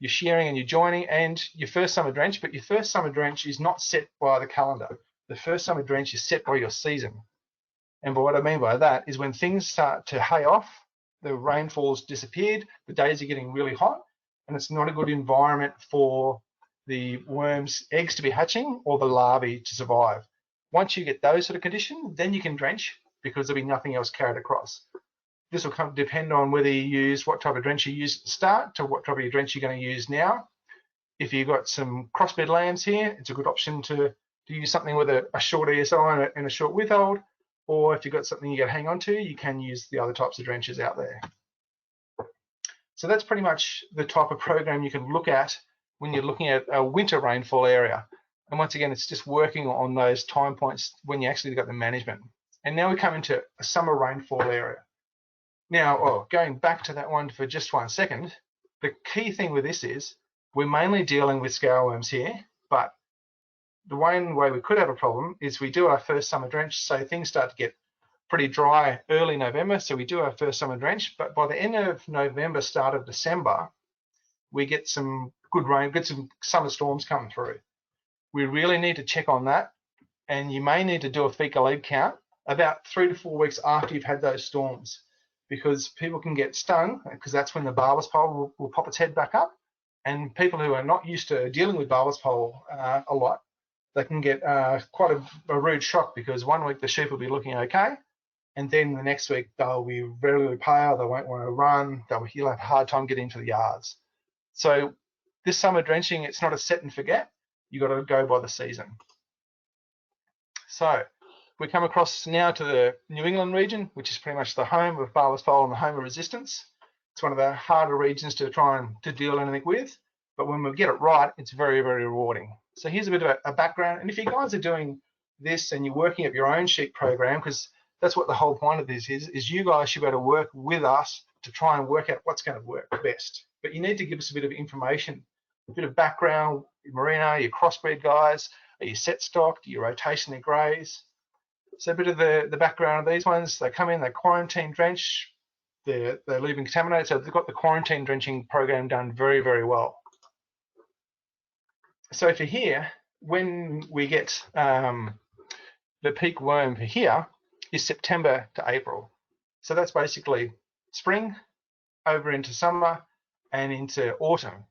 your shearing and your joining and your first summer drench, but your first summer drench is not set by the calendar. The first summer drench is set by your season. And by what I mean by that is when things start to hay off, the rainfall's disappeared, the days are getting really hot, and it's not a good environment for the worms' eggs to be hatching or the larvae to survive. Once you get those sort of conditions, then you can drench, because there'll be nothing else carried across. This will depend on whether you use what type of drench you use at the start to what type of drench you're going to use now. If you've got some crossbred lambs here, it's a good option to use something with a short ESI and a short withhold. Or if you've got something you got to hang on to, you can use the other types of drenches out there. So that's pretty much the type of program you can look at when you're looking at a winter rainfall area. And once again, it's just working on those time points when you actually got the management. And now we come into a summer rainfall area. Now, going back to that one for just 1 second, the key thing with this is we're mainly dealing with scale worms here, but the one way we could have a problem is we do our first summer drench, so things start to get pretty dry early November, so we do our first summer drench, but by the end of November, start of December, we get some good rain, get some summer storms coming through. We really need to check on that, and you may need to do a fecal egg count about 3 to 4 weeks after you've had those storms, because people can get stung, because that's when the barbless pole will pop its head back up, and people who are not used to dealing with barbless pole a lot, they can get quite a rude shock, because 1 week the sheep will be looking okay, and then the next week they'll be very pale, they won't want to run, you'll have a hard time getting into the yards. So this summer drenching, it's not a set and forget, you've got to go by the season. So we come across now to the New England region, which is pretty much the home of barbless pole and the home of resistance. It's one of the harder regions to try and to deal anything with, but when we get it right, it's very rewarding. So here's a bit of a background, and if you guys are doing this and you're working up your own sheep program, because that's what the whole point of this is you guys should be able to work with us to try and work out what's going to work best. But you need to give us a bit of information, a bit of background, your merino, your crossbreed guys, are you set stock, do you rotationally graze? So a bit of the background of these ones, they come in, they quarantine drench, they're leaving contaminated, so they've got the quarantine drenching program done very well. So for here, when we get the peak worm for here is September to April. So that's basically spring over into summer and into autumn.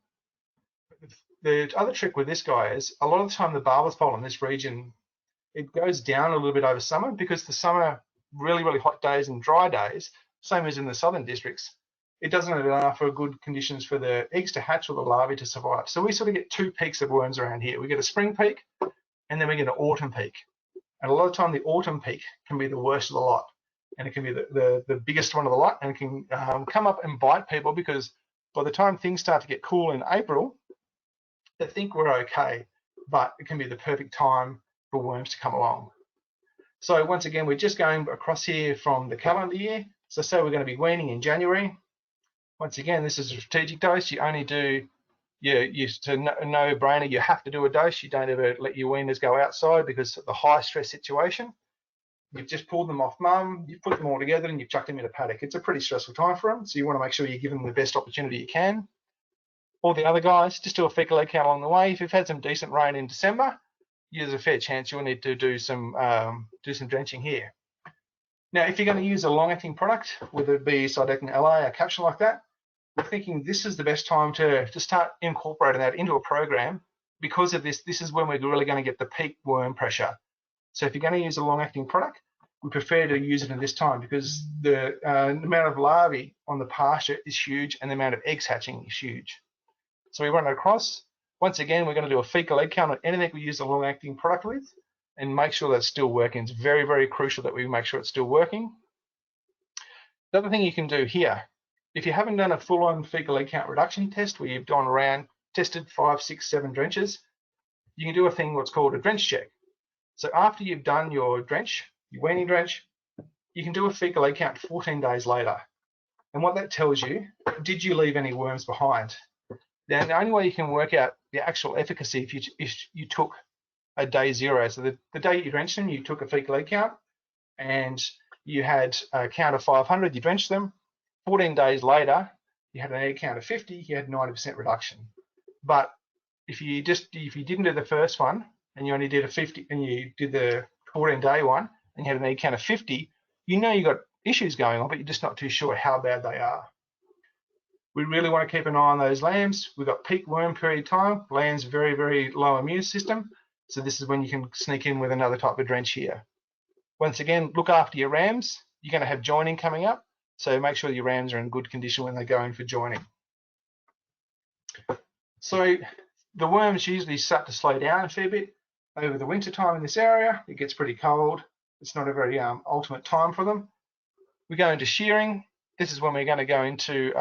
The other trick with this guy is a lot of the time the barbless pole in this region, it goes down a little bit over summer, because the summer really hot days and dry days, same as in the southern districts, it doesn't allow for good conditions for the eggs to hatch or the larvae to survive. So we sort of get 2 peaks of worms around here. We get a spring peak and then we get an autumn peak. And a lot of the time the autumn peak can be the worst of the lot, and it can be the biggest one of the lot, and it can come up and bite people, because by the time things start to get cool in April, they think we're okay, but it can be the perfect time for worms to come along. So once again, we're just going across here from the calendar year. So say we're going to be weaning in January. Once again, this is a strategic dose. You only do, it's a no-brainer. You have to do a dose. You don't ever let your weaners go outside, because of the high stress situation. You've just pulled them off mum, you've put them all together and you've chucked them in a paddock. It's a pretty stressful time for them, so you want to make sure you give them the best opportunity you can. All the other guys, just do a fecal egg count along the way. If you've had some decent rain in December, there's a fair chance you'll need to do some drenching here. Now, if you're going to use a long-acting product, whether it be Sidectin LA, a capsule like that, we're thinking this is the best time to start incorporating that into a program. Because of this is when we're really going to get the peak worm pressure. So if you're going to use a long-acting product, we prefer to use it at this time, because the amount of larvae on the pasture is huge and the amount of eggs hatching is huge. So we run it across. Once again, we're going to do a fecal egg count on anything we use a long-acting product with, and make sure that's still working. It's very crucial that we make sure it's still working. The other thing you can do here, if you haven't done a full-on fecal egg count reduction test where you've gone around, tested 5, 6, 7 drenches, you can do a thing what's called a drench check. So after you've done your drench, your weaning drench, you can do a fecal egg count 14 days later. And what that tells you, did you leave any worms behind? Then the only way you can work out the actual efficacy if you took a day 0. So the day you drenched them, you took a fecal egg count and you had a count of 500, you drenched them. 14 days later, you had an egg count of 50, you had 90% reduction. But if you didn't do the first one and you only did a 50 and you did the 14-day one and you had an egg count of 50, you know you got issues going on, but you're just not too sure how bad they are. We really want to keep an eye on those lambs. We've got peak worm period time. Lambs very low immune system. So this is when you can sneak in with another type of drench here. Once again, look after your rams. You're going to have joining coming up. So make sure your rams are in good condition when they go in for joining. So the worms usually start to slow down a fair bit over the winter time in this area. It gets pretty cold. It's not a very ultimate time for them. We go into shearing. This is when we're going to go into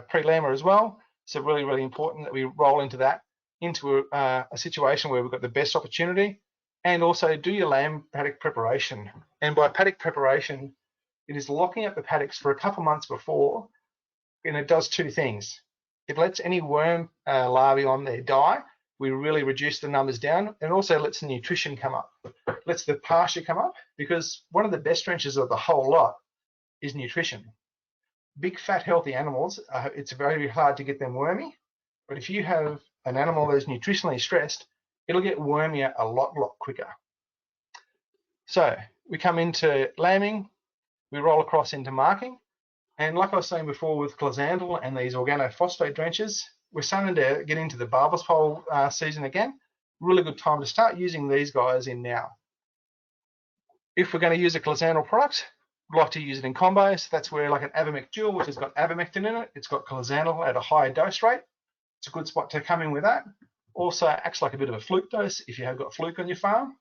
pre-lammer as well. So really, really important that we roll into that, into a situation where we've got the best opportunity. And also do your lamb paddock preparation. And by paddock preparation, it is locking up the paddocks for a couple months before, and it does two things. It lets any worm larvae on there die. We really reduce the numbers down, and also lets the nutrition come up, lets the pasture come up, because one of the best drenches of the whole lot is nutrition. Big, fat, healthy animals, it's very hard to get them wormy, but if you have an animal that is nutritionally stressed, it'll get wormier a lot quicker. So we come into lambing, we roll across into marking, and like I was saying before with Chlysandel and these organophosphate drenches, we're starting to get into the barbless pole season again. Really good time to start using these guys in now. If we're going to use a Chlysandel product, I'd like to use it in combos. So that's where like an Avamec Dual, which has got Avamectin in it, it's got Chlysandel at a higher dose rate. It's a good spot to come in with that. Also acts like a bit of a fluke dose if you have got fluke on your farm.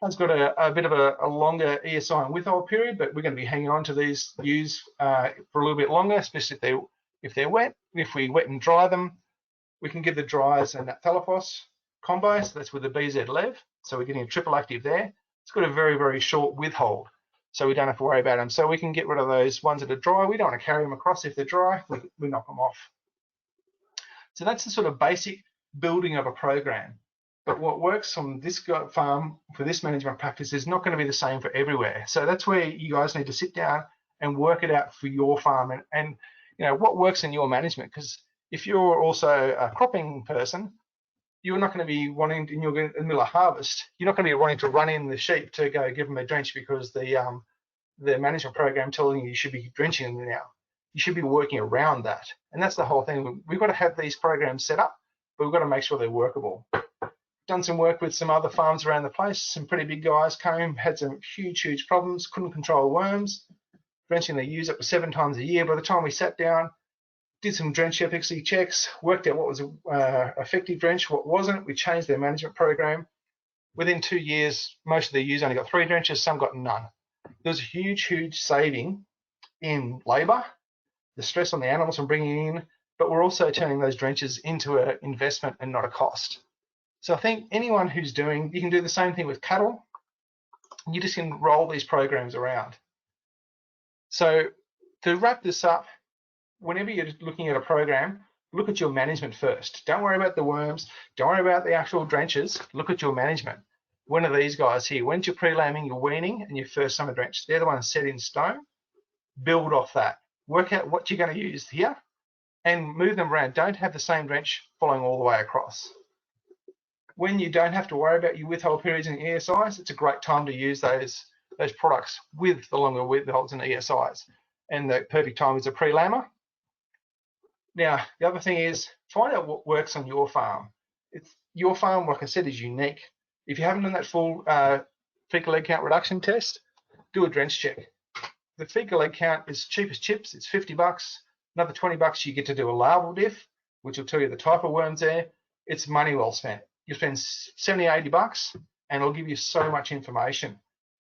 It's got a bit of a longer ESI and withhold period, but we're going to be hanging on to these ewes for a little bit longer, especially if they're wet. If we wet and dry them, we can give the dryers and that Thalafos combo. So that's with the BZ Lev. So we're getting a triple active there. It's got a very, very short withhold, so we don't have to worry about them. So we can get rid of those ones that are dry. We don't want to carry them across if they're dry. We knock them off. So that's the sort of basic building of a program. But what works on this farm for this management practice is not going to be the same for everywhere. So that's where you guys need to sit down and work it out for your farm and you know what works in your management. Because if you're also a cropping person, you're not going to be wanting, in the middle of harvest, you're not going to be wanting to run in the sheep to go give them a drench because the management program telling you should be drenching them now. You should be working around that. And that's the whole thing. We've got to have these programs set up, but we've got to make sure they're workable. Done some work with some other farms around the place. Some pretty big guys came, had some huge problems, couldn't control worms, drenching their ewes up to 7 times a year. By the time we sat down, did some drench efficacy checks, worked out what was effective drench, what wasn't. We changed their management program. Within 2 years, most of the ewes only got 3 drenches, some got none. There was a huge saving in labour, the stress on the animals from bringing in, but we're also turning those drenches into an investment and not a cost. So I think anyone who's doing, you can do the same thing with cattle. You just can roll these programs around. So to wrap this up, whenever you're looking at a program, look at your management first. Don't worry about the worms. Don't worry about the actual drenches. Look at your management. One of these guys here, when's your pre-lambing, your weaning, and your first summer drench? They're the ones set in stone. Build off that. Work out what you're going to use here and move them around. Don't have the same drench following all the way across. When you don't have to worry about your withhold periods and ESIs, it's a great time to use those products with the longer withholds and ESIs. And the perfect time is a pre-lammer. Now, the other thing is find out what works on your farm. Your farm, like I said, is unique. If you haven't done that full fecal egg count reduction test, do a drench check. The fecal egg count is cheap as chips. It's $50. Another $20, you get to do a larval diff, which will tell you the type of worms there. It's money well spent. You spend $70, $80 and it'll give you so much information.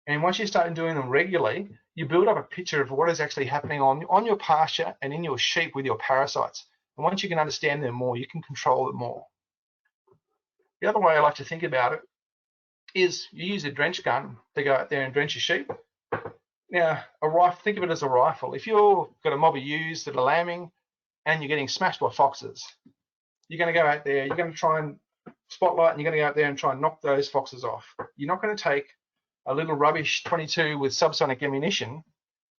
And once you start doing them regularly, you build up a picture of what is actually happening on your pasture and in your sheep with your parasites. And once you can understand them more, you can control it more. The other way I like to think about it is you use a drench gun to go out there and drench your sheep. Now, a rifle, think of it as a rifle. If you've got a mob of ewes that are lambing and you're getting smashed by foxes, you're going to go out there, you're going to try and spotlight, and you're going to go out there and try and knock those foxes off. You're not going to take a little rubbish 22 with subsonic ammunition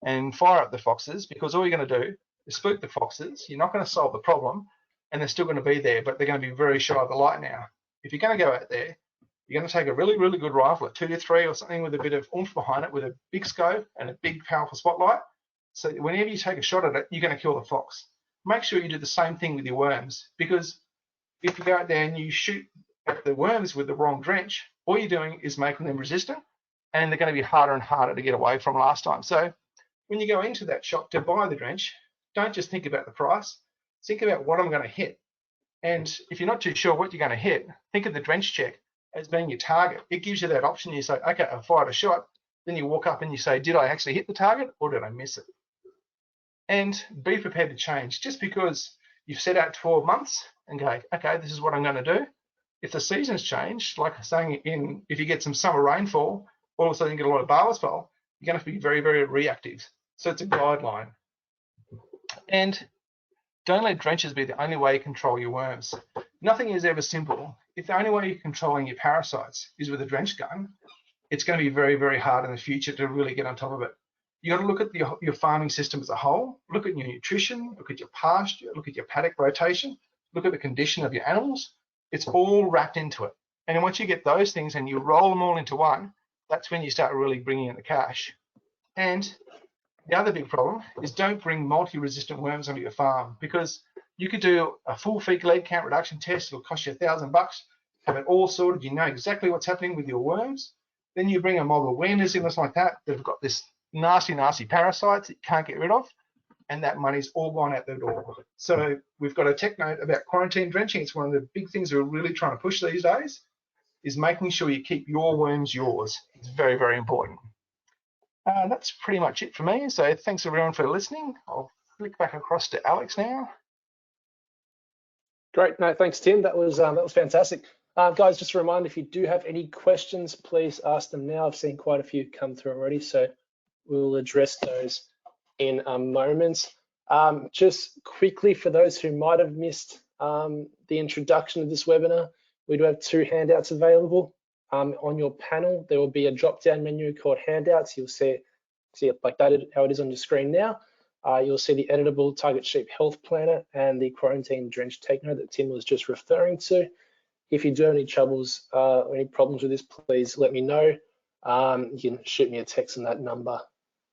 and fire at the foxes, because all you're going to do is spook the foxes. You're not going to solve the problem, and they're still going to be there, but they're going to be very shy of the light now. If you're going to go out there, you're going to take a really good rifle, a 2-3 or something with a bit of oomph behind it, with a big scope and a big powerful spotlight. So whenever you take a shot at it, you're going to kill the fox. Make sure you do the same thing with your worms, because if you go out there and you shoot at the worms with the wrong drench, all you're doing is making them resistant, and they're going to be harder and harder to get away from last time. So when you go into that shop to buy the drench, don't just think about the price. Think about what I'm going to hit. And if you're not too sure what you're going to hit, think of the drench check as being your target. It gives you that option. You say, okay, I fired a shot. Then you walk up and you say, did I actually hit the target or did I miss it? And be prepared to change. Just because you've set out 12 months and go, okay, this is what I'm going to do. If the seasons change, like saying if you get some summer rainfall, all of a sudden you get a lot of barley spell, you're going to have to be very, very reactive. So it's a guideline. And don't let drenches be the only way you control your worms. Nothing is ever simple. If the only way you're controlling your parasites is with a drench gun, it's going to be very, very hard in the future to really get on top of it. You got to look at your farming system as a whole, look at your nutrition, look at your pasture, look at your paddock rotation, look at the condition of your animals. It's all wrapped into it. And then once you get those things and you roll them all into one, that's when you start really bringing in the cash. And the other big problem is don't bring multi-resistant worms onto your farm, because you could do a full fecal egg count reduction test. It'll cost you $1,000, have it all sorted. You know exactly what's happening with your worms. Then you bring a mob of weaners in, like that. They've got this nasty, nasty parasites that you can't get rid of, and that money's all gone out the door. So we've got a tech note about quarantine drenching. It's one of the big things we're really trying to push these days, is making sure you keep your worms yours. It's very, very important. That's pretty much it for me. So thanks everyone for listening. I'll flick back across to Alex now. Great. No, thanks, Tim. That was fantastic. Guys, just a reminder, if you do have any questions, please ask them now. I've seen quite a few come through already, so we'll address those in a moment. Just quickly, for those who might have missed the introduction of this webinar, we do have 2 handouts available. On your panel, there will be a drop-down menu called Handouts. You'll see it like that, how it is on your screen now. You'll see the editable Target Sheep Health Planner and the Quarantine Drench Take Note that Tim was just referring to. If you do have any troubles or any problems with this, please let me know. You can shoot me a text on that number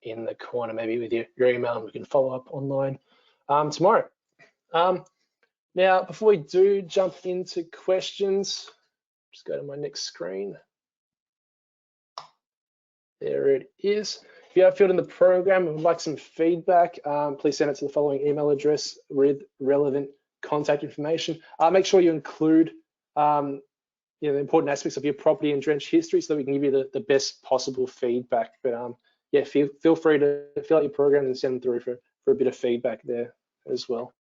in the corner, maybe with your email, and we can follow up online tomorrow. Now, before we do jump into questions, just go to my next screen. There it is. If you have filled in the program and would like some feedback, please send it to the following email address with relevant contact information. Make sure you include the important aspects of your property and drench history so that we can give you the best possible feedback. But yeah, feel free to fill out your program and send them through for a bit of feedback there as well.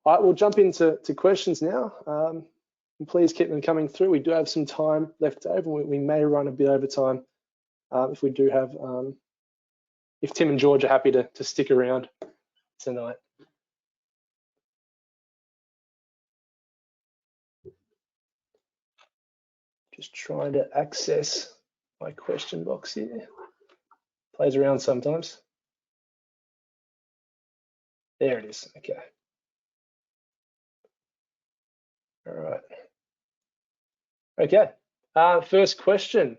All right, we'll jump into questions now. And please keep them coming through. We do have some time left over. We may run a bit over time if we do have, if Tim and George are happy to stick around tonight. Just trying to access my question box here. Plays around sometimes. There it is. Okay. All right. Okay. First question.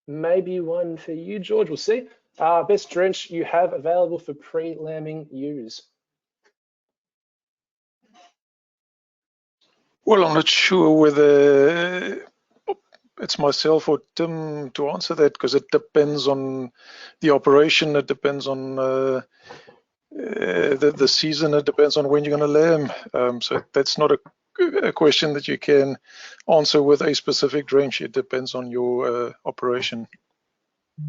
Maybe one for you, George. We'll see. Best drench you have available for pre-lambing ewes? Well, I'm not sure whether it's myself or Tim to answer that, because it depends on the operation. It depends on the season. It depends on when you're going to lamb. So that's not a question that you can answer with a specific drench. It depends on your operation. I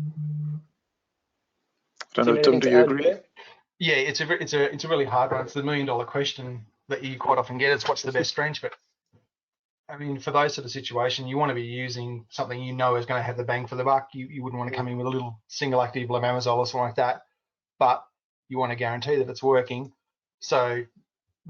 don't know, Tim, do you agree? Yeah, it's a really hard one. It's the $1 million question that you quite often get. It's what's the best drench? But I mean, for those sort of situation, you want to be using something you know is going to have the bang for the buck. You wouldn't want to come in with a little single active lamazole or something like that, but you want to guarantee that it's working. So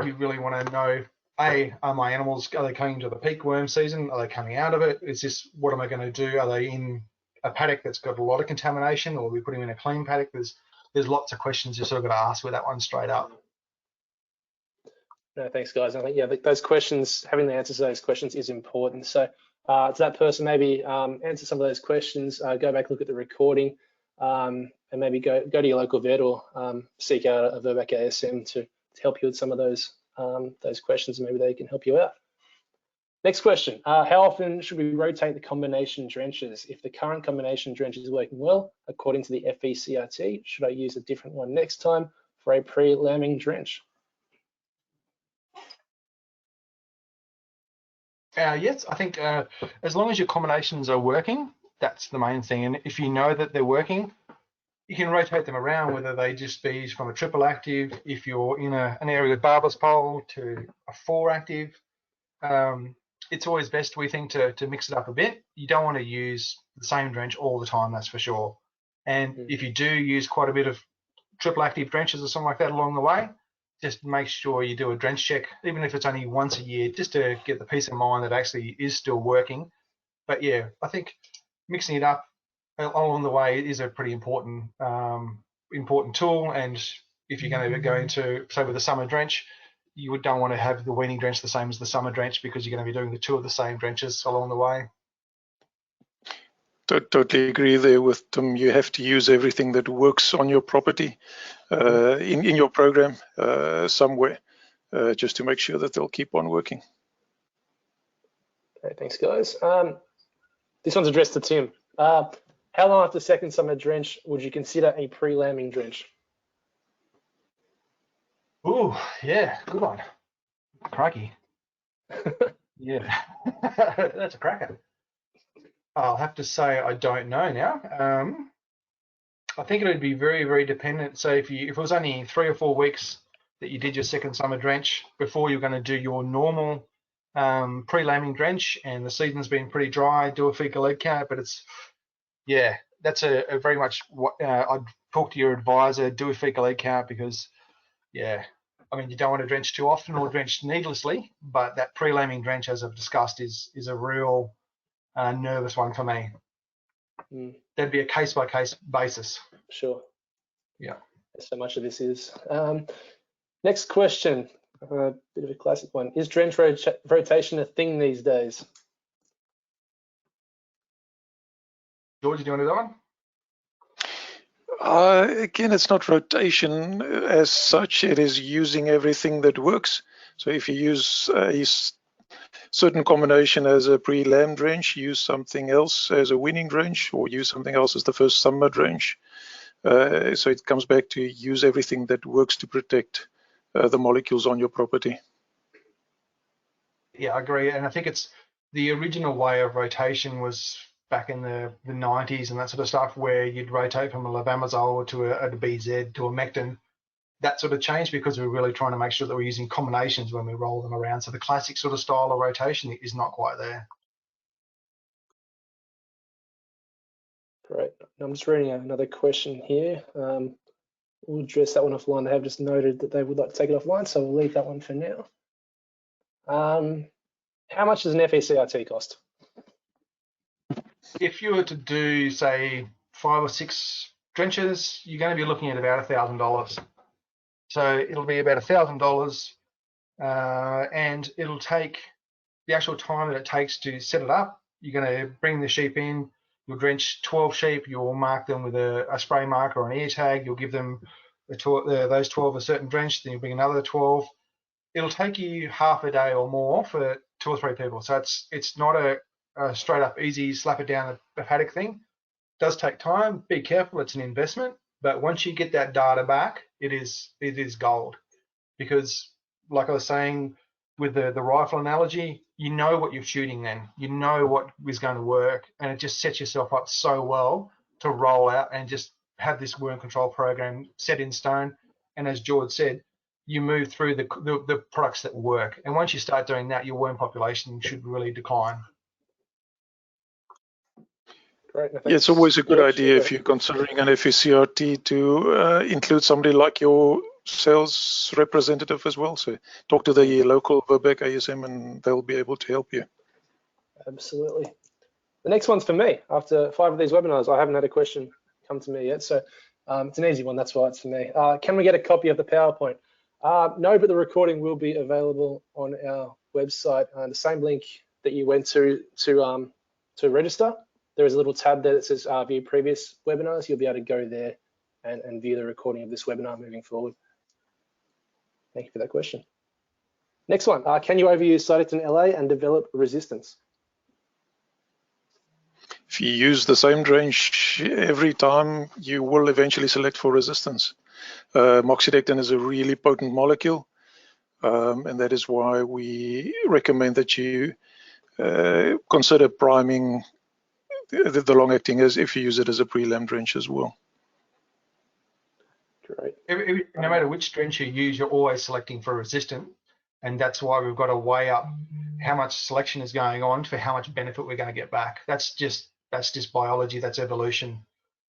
you really want to know, are my animals, are they coming into the peak worm season? Are they coming out of it? Is this, what am I going to do? Are they in a paddock that's got a lot of contamination, or are we putting them in a clean paddock? There's lots of questions you sort of got to ask with that one straight up. No, thanks, guys. I think, yeah, those questions, having the answers to those questions is important. So to that person, maybe answer some of those questions, go back, look at the recording, and maybe go to your local vet or seek out a Virbac ASM to help you with some of those questions, and maybe they can help you out. Next question, how often should we rotate the combination drenches? If the current combination drench is working well, according to the FECRT, should I use a different one next time for a pre-lambing drench? Yes, I think as long as your combinations are working, that's the main thing. And if you know that they're working, you can rotate them around, whether they just be from a triple active, if you're in an area with barbless pole, to a 4 active. It's always best, we think, to mix it up a bit. You don't want to use the same drench all the time, that's for sure. And if you do use quite a bit of triple active drenches or something like that along the way, just make sure you do a drench check, even if it's only once a year, just to get the peace of mind that actually is still working. But yeah, I think mixing it up along the way is a pretty important important tool. And if you're going to go into, say, with a summer drench, you don't want to have the weaning drench the same as the summer drench, because you're going to be doing the 2 of the same drenches along the way. Totally agree there with Tim. You have to use everything that works on your property in your program somewhere, just to make sure that they'll keep on working. Okay, thanks, guys. This one's addressed to Tim. How long after second summer drench would you consider a pre-lambing drench? Ooh, yeah, good one. Crikey. Yeah, that's a cracker. I'll have to say I don't know now. I think it would be very, very dependent. So if it was only 3 or 4 weeks that you did your second summer drench before you're going to do your normal pre-lambing drench, and the season's been pretty dry, do a fecal egg count. But it's, yeah, that's a very much what I'd talk to your advisor, do a fecal egg count, because yeah, I mean, you don't want to drench too often or drench needlessly, but that pre-lambing drench, as I've discussed, is a real nervous one for me. That'd be a case-by-case basis. Sure. Yeah. So much of this is. Next question, a bit of a classic one. Is drench rotation a thing these days? George, do you want to do that one? Again, it's not rotation as such. It is using everything that works. So if you use a certain combination as a pre-lamb drench, use something else as a weaning drench, or use something else as the first summer drench. So it comes back to use everything that works to protect the molecules on your property. Yeah, I agree. And I think it's the original way of rotation was back in the 90s and that sort of stuff, where you'd rotate from a levamisole to a BZ to a mectin. That sort of changed because we were really trying to make sure that we're using combinations when we roll them around. So the classic sort of style of rotation is not quite there. Great. I'm just reading another question here. We'll address that one offline. They have just noted that they would like to take it offline, so we'll leave that one for now. How much does an FECRT cost? If you were to do, say, 5 or 6 drenches, you're going to be looking at about $1,000. So it'll be about $1,000, and it'll take the actual time that it takes to set it up. You're going to bring the sheep in, you'll drench 12 sheep, you'll mark them with a spray marker or an ear tag, you'll give them those 12 a certain drench, then you'll bring another 12. It'll take you half a day or more for 2 or 3 people. So it's not a straight up easy slap it down the paddock thing. It does take time. Be careful, it's an investment. But once you get that data back, it is gold. Because like I was saying with the rifle analogy, you know what you're shooting then. You know what is going to work, and it just sets yourself up so well to roll out and just have this worm control program set in stone. And as George said, you move through the products that work. And once you start doing that, your worm population should really decline. Great. Yeah, it's always a good idea if you're considering an FECRT to include somebody like your sales representative as well. So talk to the local Verbeek ASM and they'll be able to help you. Absolutely. The next one's for me. After 5 of these webinars, I haven't had a question come to me yet. So it's an easy one. That's why it's for me. Can we get a copy of the PowerPoint? No, but the recording will be available on our website. The same link that you went to register. There is a little tab there that says view previous webinars. You'll be able to go there and view the recording of this webinar moving forward. Thank you for that question. Next one, can you overuse Cytoxin LA and develop resistance? If you use the same drench every time, you will eventually select for resistance. Moxidectin is a really potent molecule, and that is why we recommend that you consider priming the long-acting as if you use it as a pre-lamb drench as well. no matter which drench you use, you're always selecting for resistant, and that's why we've got to weigh up how much selection is going on for how much benefit we're going to get back. That's just biology. That's evolution.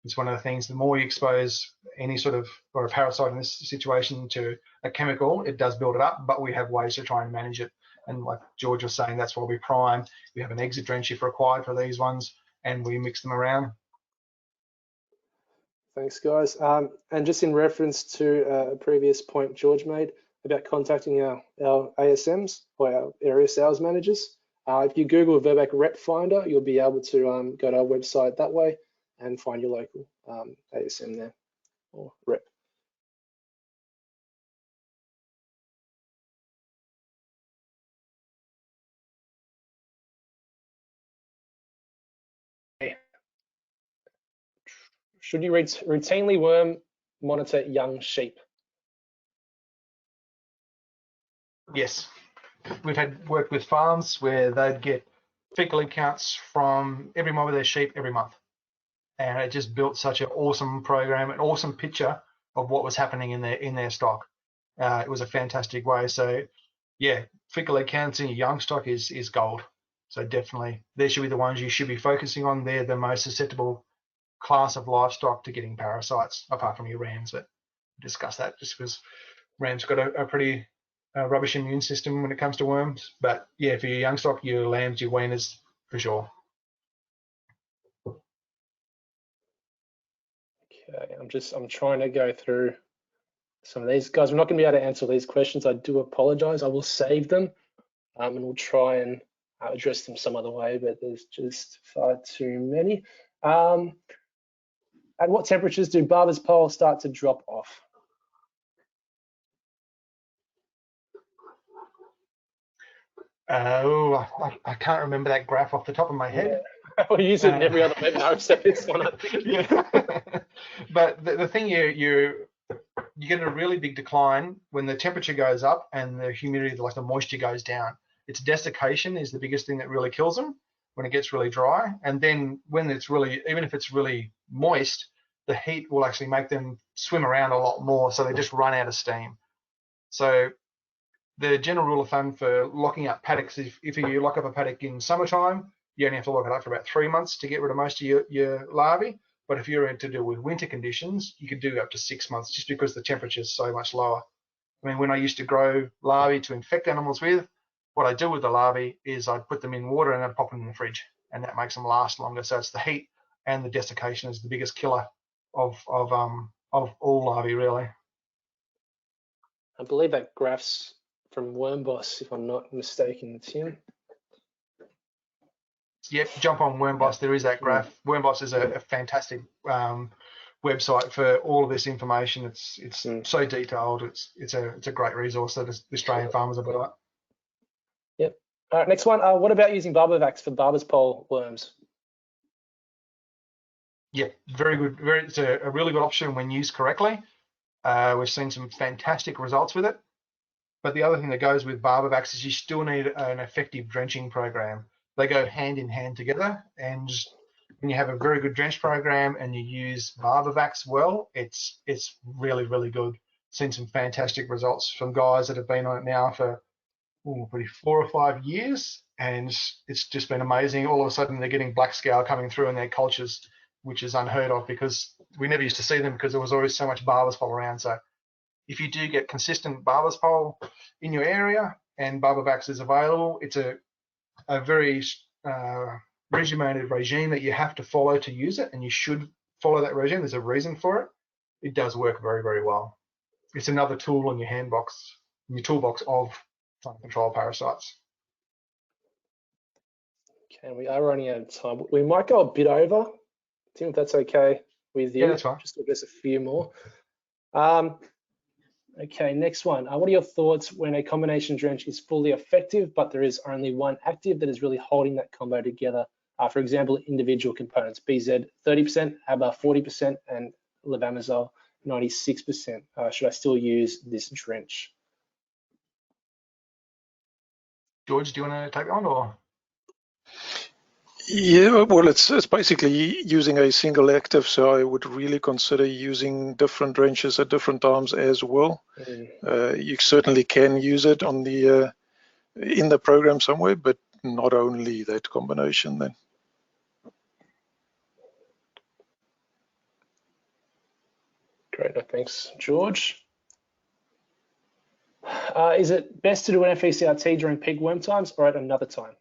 It's one of the things. The more you expose any sort of, or a parasite in this situation, to a chemical, it does build it up, but we have ways to try and manage it. And like George was saying, that's why we prime. We have an exit drench if required for these ones, and we mix them around. Thanks, guys. And just in reference to a previous point George made about contacting our ASMs or our area sales managers, if you Google Virbac Rep Finder, you'll be able to go to our website that way and find your local ASM there, or rep. Should you routinely worm monitor young sheep? Yes. We've had worked with farms where they'd get fecal counts from every mob of their sheep every month. And it just built such an awesome program, an awesome picture of what was happening in their stock. It was a fantastic way. So yeah, fecal counts in your young stock is gold. So definitely, they should be the ones you should be focusing on. They're the most susceptible class of livestock to getting parasites, apart from your rams. But discuss that just because rams got a pretty rubbish immune system when it comes to worms. But yeah, for your young stock, your lambs, your weaners, for sure. Okay, I'm trying to go through some of these. Guys, we're not going to be able to answer these questions. I do apologize. I will save them and we'll try and address them some other way, but there's just far too many. At what temperatures do barber's pole start to drop off? I can't remember that graph off the top of my head. Yeah. We'll use it in every other webinar except this one, I think. Yeah. But the thing, you get a really big decline when the temperature goes up and the humidity, like the moisture, goes down. It's desiccation is the biggest thing that really kills them when it gets really dry. And then when it's really, even if it's really moist, the heat will actually make them swim around a lot more, so they just run out of steam. So the general rule of thumb for locking up paddocks, if you lock up a paddock in summertime, you only have to lock it up for about 3 months to get rid of most of your larvae. But if you're to deal with winter conditions, you could do up to 6 months just because the temperature is so much lower. I mean, when I used to grow larvae to infect animals with, what I do with the larvae is I put them in water and then pop them in the fridge, and that makes them last longer. So it's the heat and the desiccation is the biggest killer of all larvae, really. I believe that graph's from Worm Boss, if I'm not mistaken, Tim. Yep, jump on Worm Boss. There is that graph. Worm Boss is a fantastic website for all of this information. It's so detailed. It's a great resource that the Australian farmers have got. Yep. All right, next one. What about using Barbavax for barber's pole worms? Yeah, very good. It's a really good option when used correctly. We've seen some fantastic results with it. But the other thing that goes with Barbavax is you still need an effective drenching program. They go hand in hand together, and when you have a very good drench program and you use Barbavax well, it's really, really good. Seen some fantastic results from guys that have been on it now for probably 4 or 5 years, and it's just been amazing. All of a sudden they're getting black scale coming through in their cultures, which is unheard of because we never used to see them because there was always so much barber's pole around. So if you do get consistent barber's pole in your area and Barbavax is available, it's a very regimented regime that you have to follow to use it, and you should follow that regime. There's a reason for it. It does work very, very well. It's another tool in your handbox, in your toolbox of trying to control parasites. Okay, we are running out of time. We might go a bit over, Tim, if that's okay with you. Yeah, that's fine. Just give us a few more. Okay, next one. What are your thoughts when a combination drench is fully effective, but there is only one active that is really holding that combo together? For example, individual components, BZ 30%, ABA 40%, and levamisole 96%. Should I still use this drench? George, do you want to take that one, or? Yeah, well, it's basically using a single active, so I would really consider using different drenches at different times as well. You certainly can use it on the in the program somewhere, but not only that combination then. Great, thanks, George. Is it best to do an FECRT during peak worm times or at another time?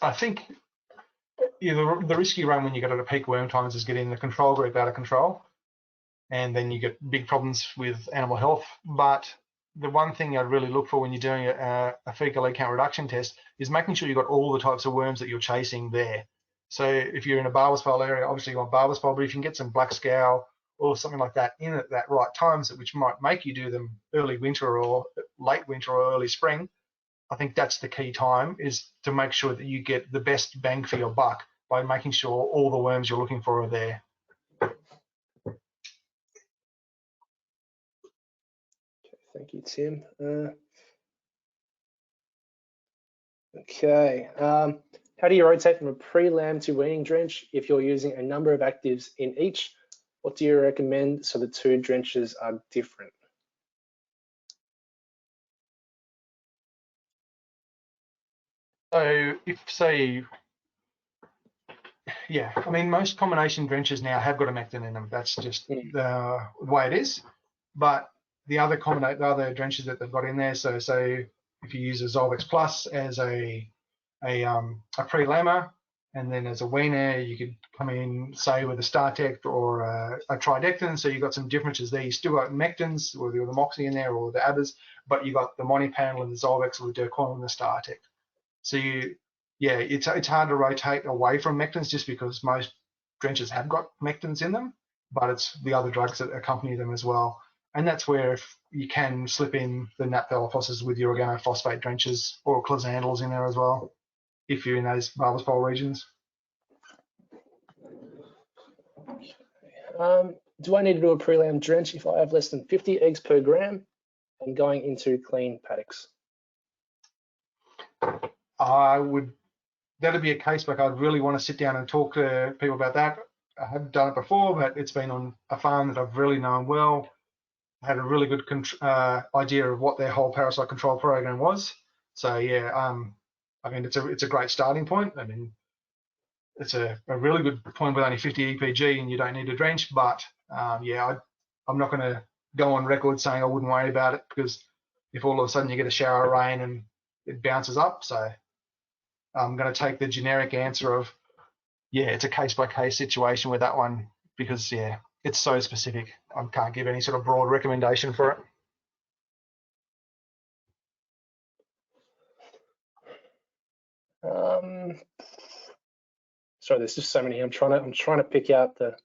I think the risk you run when you get at a peak worm times is getting the control group out of control, and then you get big problems with animal health. But the one thing I'd really look for when you're doing a fecal leg count reduction test is making sure you've got all the types of worms that you're chasing there. So if you're in a barber spole area, obviously you want barber spole, but if you can get some black scowl or something like that in at that right times, which might make you do them early winter or late winter or early spring, I think that's the key time, is to make sure that you get the best bang for your buck by making sure all the worms you're looking for are there. Thank you, Tim. Okay. How do you rotate from a pre-lamb to weaning drench if you're using a number of actives in each? What do you recommend so the two drenches are different? So if, say, yeah, I mean, most combination drenches now have got a mectin in them. That's just the way it is. But the other drenches that they've got in there, so if you use a Zolvex Plus as a pre-lammer, and then as a weaner, you could come in, say, with a StarTech or a Tridectin. So you've got some differences there. You still got mectins, or the Moxie in there, or the Abbas, but you've got the Monopanel and the Zolvex or the Durquon and the StarTech. So it's hard to rotate away from mectins just because most drenches have got mectins in them, but it's the other drugs that accompany them as well. And that's where if you can slip in the naphthalophosis with your organophosphate drenches or clozandals in there as well, if you're in those barber spole regions. Do I need to do a pre-lamb drench if I have less than 50 eggs per gram and going into clean paddocks? That'd be a case like I'd really want to sit down and talk to people about that. I haven't done it before, but it's been on a farm that I've really known well. I had a really good idea of what their whole parasite control program was. So yeah, I mean, it's a great starting point. I mean, it's a really good point with only 50 EPG and you don't need a drench, but yeah, I'm not going to go on record saying I wouldn't worry about it, because if all of a sudden you get a shower of rain and it bounces up, so I'm going to take the generic answer of, yeah, it's a case-by-case situation with that one, because yeah, it's so specific. I can't give any sort of broad recommendation for it. Sorry, there's just so many. I'm trying to pick out they're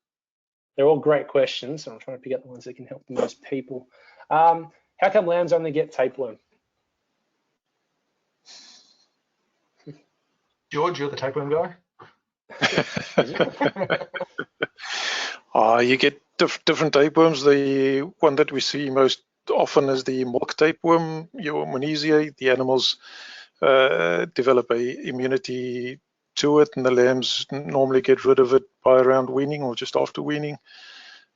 all great questions, so I'm trying to pick out the ones that can help the most people. How come lambs only get tapeworm? George, you're the tapeworm guy. You get different tapeworms. The one that we see most often is the milk tapeworm, your Monesiae. The animals develop a immunity to it, and the lambs normally get rid of it by around weaning or just after weaning.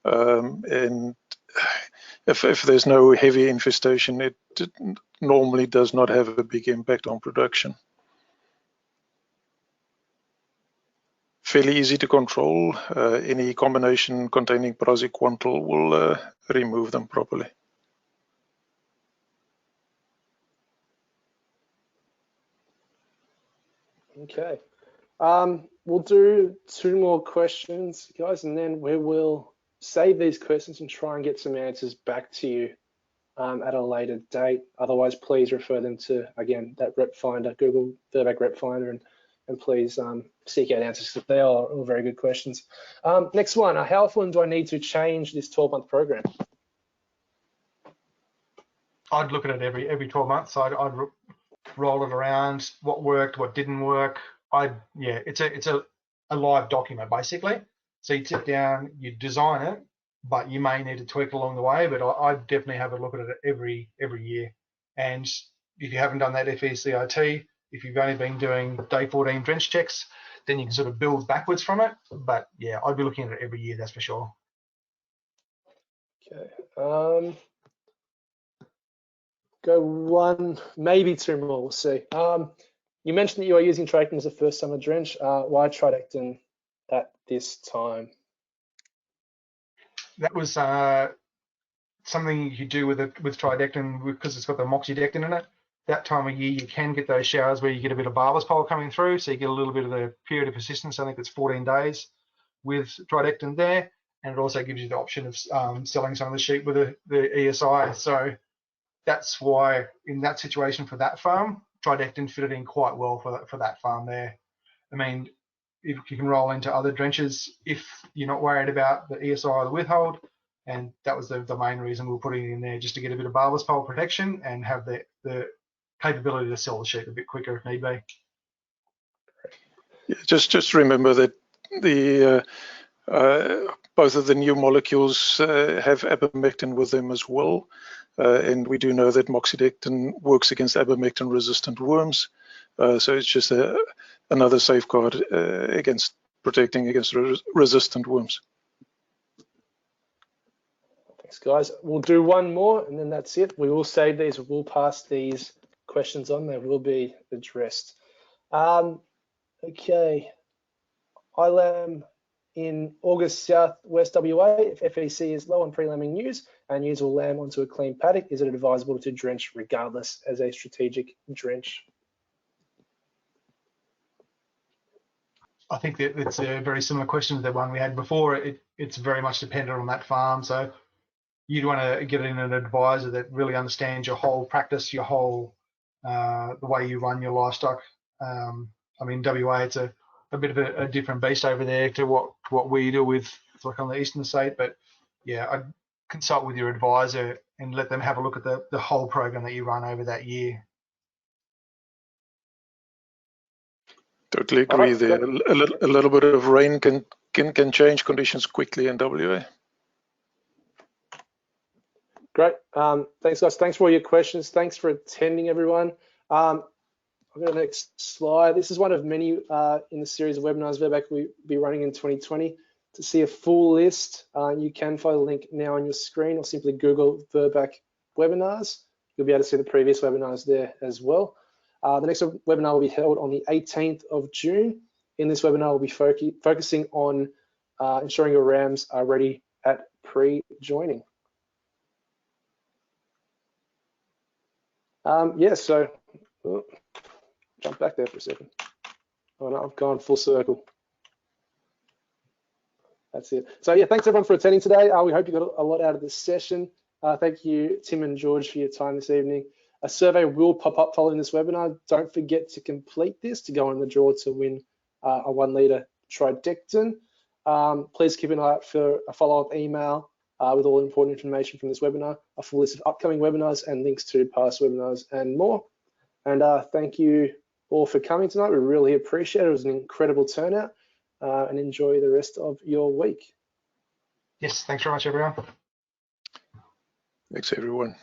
And if there's no heavy infestation, it normally does not have a big impact on production. Fairly easy to control. Any combination containing praziquantel will remove them properly. Okay. We'll do 2 more questions, guys, and then we will save these questions and try and get some answers back to you at a later date. Otherwise, please refer them to, again, that Rep Finder, Google Verbac Rep Finder, and please seek out answers, because they are all very good questions. Next one, how often do I need to change this 12-month program? I'd look at it every 12 months. I'd roll it around, what worked, what didn't work. Yeah, it's a live document basically. So you sit down, you design it, but you may need to tweak along the way. But I definitely have a look at it every year. And if you haven't done that FECRT, if you've only been doing day 14 drench checks, then you can sort of build backwards from it. But yeah, I'd be looking at it every year, that's for sure. Okay. Go one, maybe two more. We'll see. You mentioned that you are using Tridectin as a first summer drench. Why Tridectin at this time? That was something you do with Tridectin because it's got the moxidectin in it. That time of year, you can get those showers where you get a bit of barber's pole coming through, so you get a little bit of the period of persistence. I think it's 14 days with Tridectin there, and it also gives you the option of selling some of the sheep with the ESI. So that's why, in that situation for that farm, Tridectin fitted in quite well for that farm there. I mean, if you can roll into other drenches if you're not worried about the ESI or the withhold, and that was the main reason we were putting it in there, just to get a bit of barber's pole protection and have the capability to sell the sheep a bit quicker if need be. Yeah, just remember that the both of the new molecules have abamectin with them as well, and we do know that moxidectin works against abamectin-resistant worms, so it's just another safeguard against protecting against resistant worms. Thanks, guys. We'll do one more, and then that's it. We will save these. We'll pass these questions on. They will be addressed. Okay. ILAM in August, Southwest WA. If FEC is low on pre-lambing ewes and ewes will lamb onto a clean paddock, is it advisable to drench regardless as a strategic drench? I think that it's a very similar question to the one we had before. It's very much dependent on that farm. So you'd want to get in an advisor that really understands your whole practice, your whole the way you run your livestock. I mean, WA, it's a bit of a different beast over there to what we do with like on the eastern state. But yeah, I'd consult with your advisor and let them have a look at the whole program that you run over that year. Totally agree there. A little bit of rain can change conditions quickly in WA. Great. Thanks, guys. Thanks for all your questions. Thanks for attending, everyone. I've got the next slide. This is one of many in the series of webinars VBAC will be running in 2020. To see a full list, you can follow the link now on your screen or simply Google VBAC webinars. You'll be able to see the previous webinars there as well. The next webinar will be held on the 18th of June. In this webinar, we'll be focusing on ensuring your rams are ready at pre-joining. So jump back there for a second. Oh no, I've gone full circle. That's it. So yeah, thanks everyone for attending today. We hope you got a lot out of this session. Thank you, Tim and George, for your time this evening. A survey will pop up following this webinar. Don't forget to complete this to go in the draw to win a 1 litre Tridectin. Please keep an eye out for a follow-up email with all important information from this webinar, a full list of upcoming webinars and links to past webinars and more. And thank you all for coming tonight. We really appreciate it. It was an incredible turnout, and enjoy the rest of your week. Yes, thanks very much, everyone. Thanks, everyone.